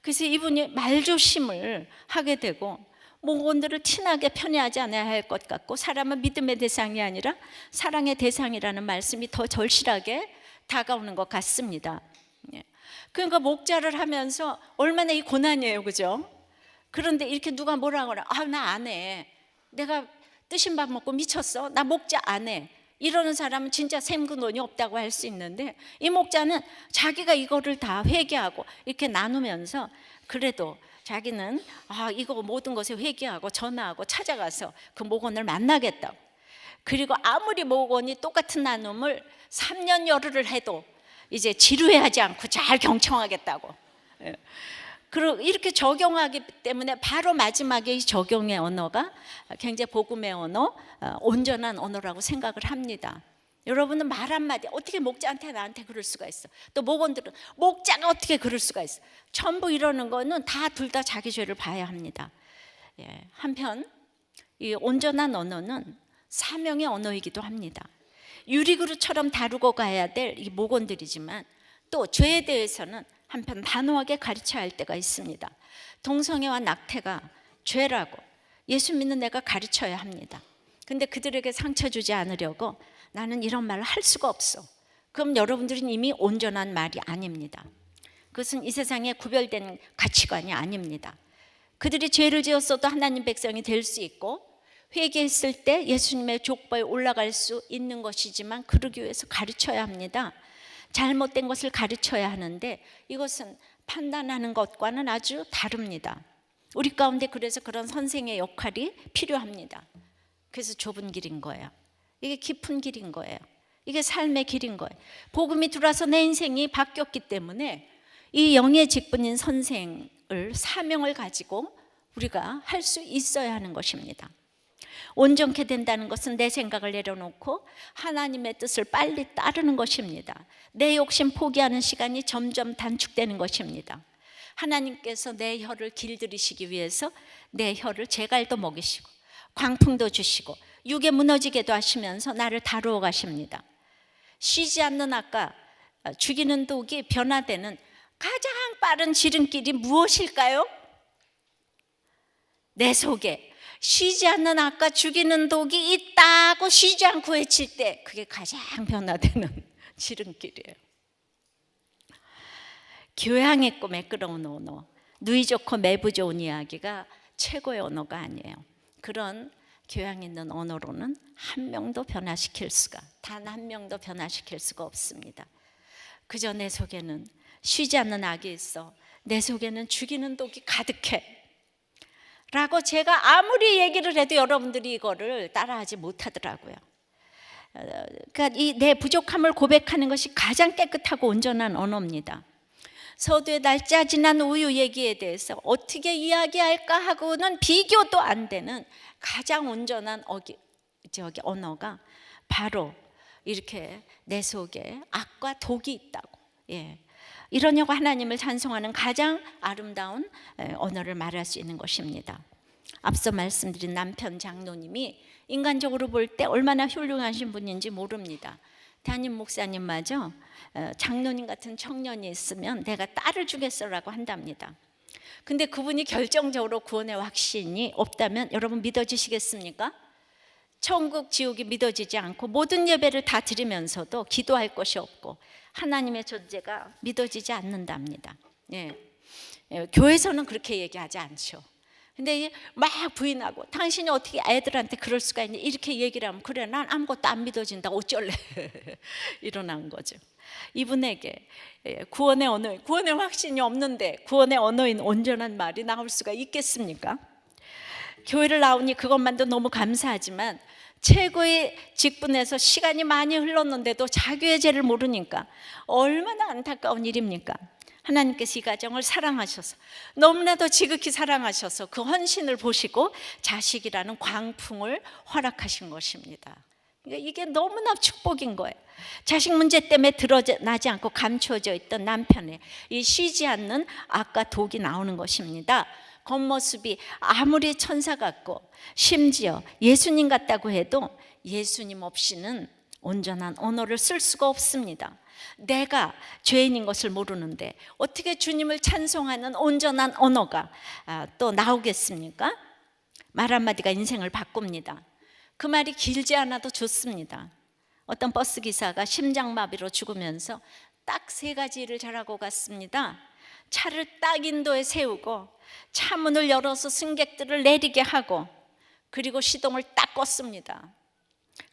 그래서 이분이 말조심을 하게 되고 목원들을 티나게 편애하지 않아야 할 것 같고, 사람은 믿음의 대상이 아니라 사랑의 대상이라는 말씀이 더 절실하게 다가오는 것 같습니다. 그러니까 목자를 하면서 얼마나 이 고난이에요, 그죠? 그런데 이렇게 누가 뭐라고 하나, 나 안 해, 내가 뜨신 밥 먹고 미쳤어, 나 목자 안 해, 이러는 사람은 진짜 샘근원이 없다고 할 수 있는데, 이 목자는 자기가 이거를 다 회개하고 이렇게 나누면서 그래도 자기는 이거 모든 것에 회개하고 전화하고 찾아가서 그 목원을 만나겠다고, 그리고 아무리 목원이 똑같은 나눔을 3년 열흘을 해도 이제 지루해하지 않고 잘 경청하겠다고. 그리고 이렇게 적용하기 때문에 바로 마지막에 이 적용의 언어가 굉장히 복음의 언어, 온전한 언어라고 생각을 합니다. 여러분은 말 한마디, 어떻게 목자한테 나한테 그럴 수가 있어, 또 목원들은 목자가 어떻게 그럴 수가 있어, 전부 이러는 거는 다 둘 다 자기 죄를 봐야 합니다. 한편 이 온전한 언어는 사명의 언어이기도 합니다. 유리그릇처럼 다루고 가야 될 이 목원들이지만 또 죄에 대해서는 한편 단호하게 가르쳐야 할 때가 있습니다. 동성애와 낙태가 죄라고 예수 믿는 내가 가르쳐야 합니다. 근데 그들에게 상처 주지 않으려고 나는 이런 말을 할 수가 없어, 그럼 여러분들은 이미 온전한 말이 아닙니다. 그것은 이 세상에 구별된 가치관이 아닙니다. 그들이 죄를 지었어도 하나님 백성이 될 수 있고 회개했을 때 예수님의 족보에 올라갈 수 있는 것이지만, 그러기 위해서 가르쳐야 합니다. 잘못된 것을 가르쳐야 하는데 이것은 판단하는 것과는 아주 다릅니다. 우리 가운데 그래서 그런 선생의 역할이 필요합니다. 그래서 좁은 길인 거예요. 이게 깊은 길인 거예요. 이게 삶의 길인 거예요. 복음이 들어와서 내 인생이 바뀌었기 때문에 이 영의 직분인 선생을, 사명을 가지고 우리가 할 수 있어야 하는 것입니다. 온전케 된다는 것은 내 생각을 내려놓고 하나님의 뜻을 빨리 따르는 것입니다. 내 욕심 포기하는 시간이 점점 단축되는 것입니다. 하나님께서 내 혀를 길들이시기 위해서 내 혀를 제갈도 먹이시고 광풍도 주시고 육에 무너지게도 하시면서 나를 다루어 가십니다. 쉬지 않는 아까 죽이는 독이 변화되는 가장 빠른 지름길이 무엇일까요? 내 속에 쉬지 않는 아까 죽이는 독이 있다고 쉬지 않고 외칠 때 그게 가장 변화되는 지름길이에요. 교양있고 매끄러운 언어, 누이 좋고 매부 좋은 이야기가 최고의 언어가 아니에요. 그런 교양 있는 언어로는 한 명도 변화시킬 수가, 단 한 명도 변화시킬 수가 없습니다. 그저 내 속에는 쉬지 않는 악이 있어, 내 속에는 죽이는 독이 가득해 라고 제가 아무리 얘기를 해도 여러분들이 이거를 따라하지 못하더라고요. 그러니까 이 내 부족함을 고백하는 것이 가장 깨끗하고 온전한 언어입니다. 서두에 날짜 지난 우유 얘기에 대해서 어떻게 이야기할까 하고는 비교도 안 되는 가장 온전한 언어가 바로 이렇게 내 속에 악과 독이 있다고, 이러냐고 하나님을 찬송하는 가장 아름다운 언어를 말할 수 있는 것입니다. 앞서 말씀드린 남편 장로님이 인간적으로 볼 때 얼마나 훌륭하신 분인지 모릅니다. 담임 목사님마저 장로님 같은 청년이 있으면 내가 딸을 주겠어라고 한답니다. 근데 그분이 결정적으로 구원의 확신이 없다면 여러분 믿어지시겠습니까? 천국 지옥이 믿어지지 않고 모든 예배를 다 드리면서도 기도할 것이 없고 하나님의 존재가 믿어지지 않는답니다. 교회에서는 그렇게 얘기하지 않죠. 근데 막 부인하고 당신이 어떻게 애들한테 그럴 수가 있니 이렇게 얘기를 하면, 그래 난 아무것도 안 믿어진다 어쩔래 일어난 거죠. 이분에게 구원의 언어, 구원의 확신이 없는데 구원의 언어인 온전한 말이 나올 수가 있겠습니까? 교회를 나오니 그것만도 너무 감사하지만 최고의 직분에서 시간이 많이 흘렀는데도 자기의 죄를 모르니까 얼마나 안타까운 일입니까? 하나님께서 이 가정을 사랑하셔서 너무나도 지극히 사랑하셔서 그 헌신을 보시고 자식이라는 광풍을 허락하신 것입니다. 그러니까 이게 너무나 축복인 거예요. 자식 문제 때문에 드러나지 않고 감추어져 있던 남편의 이 쉬지 않는 악과 독이 나오는 것입니다. 겉모습이 아무리 천사 같고 심지어 예수님 같다고 해도 예수님 없이는 온전한 언어를 쓸 수가 없습니다. 내가 죄인인 것을 모르는데 어떻게 주님을 찬송하는 온전한 언어가 또 나오겠습니까? 말 한마디가 인생을 바꿉니다. 그 말이 길지 않아도 좋습니다. 어떤 버스 기사가 심장마비로 죽으면서 딱 3가지 일을 잘하고 갔습니다. 차를 딱 인도에 세우고 차 문을 열어서 승객들을 내리게 하고 그리고 시동을 딱 껐습니다.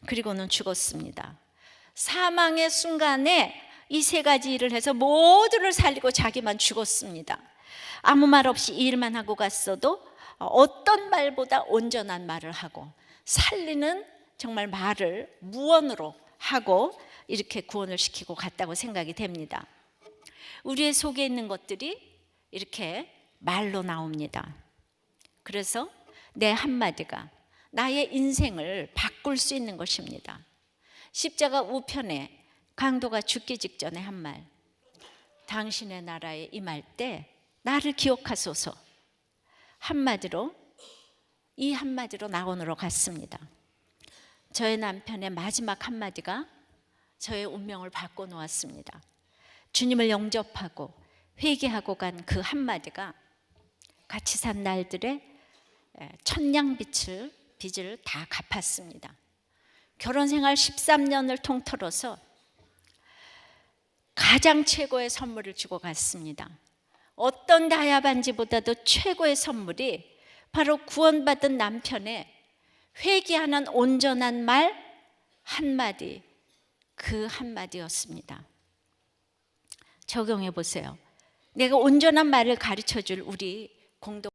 그리고는 죽었습니다. 사망의 순간에 이 3가지 일을 해서 모두를 살리고 자기만 죽었습니다. 아무 말 없이 이 일만 하고 갔어도 어떤 말보다 온전한 말을 하고 살리는 정말 말을 무언으로 하고 이렇게 구원을 시키고 갔다고 생각이 됩니다. 우리의 속에 있는 것들이 이렇게 말로 나옵니다. 그래서 내 한마디가 나의 인생을 바꿀 수 있는 것입니다. 십자가 우편에 강도가 죽기 직전에 한 말, 당신의 나라에 임할 때 나를 기억하소서. 한마디로, 이 한마디로 낙원으로 갔습니다. 저의 남편의 마지막 한마디가 저의 운명을 바꿔놓았습니다. 주님을 영접하고 회개하고 간 그 한마디가 같이 산 날들의 빚을 다 갚았습니다. 결혼 생활 13년을 통틀어서 가장 최고의 선물을 주고 갔습니다. 어떤 다이아 반지보다도 최고의 선물이 바로 구원받은 남편의 회개하는 온전한 말 한마디, 그 한마디였습니다. 적용해 보세요. 내가 온전한 말을 가르쳐 줄 우리 공동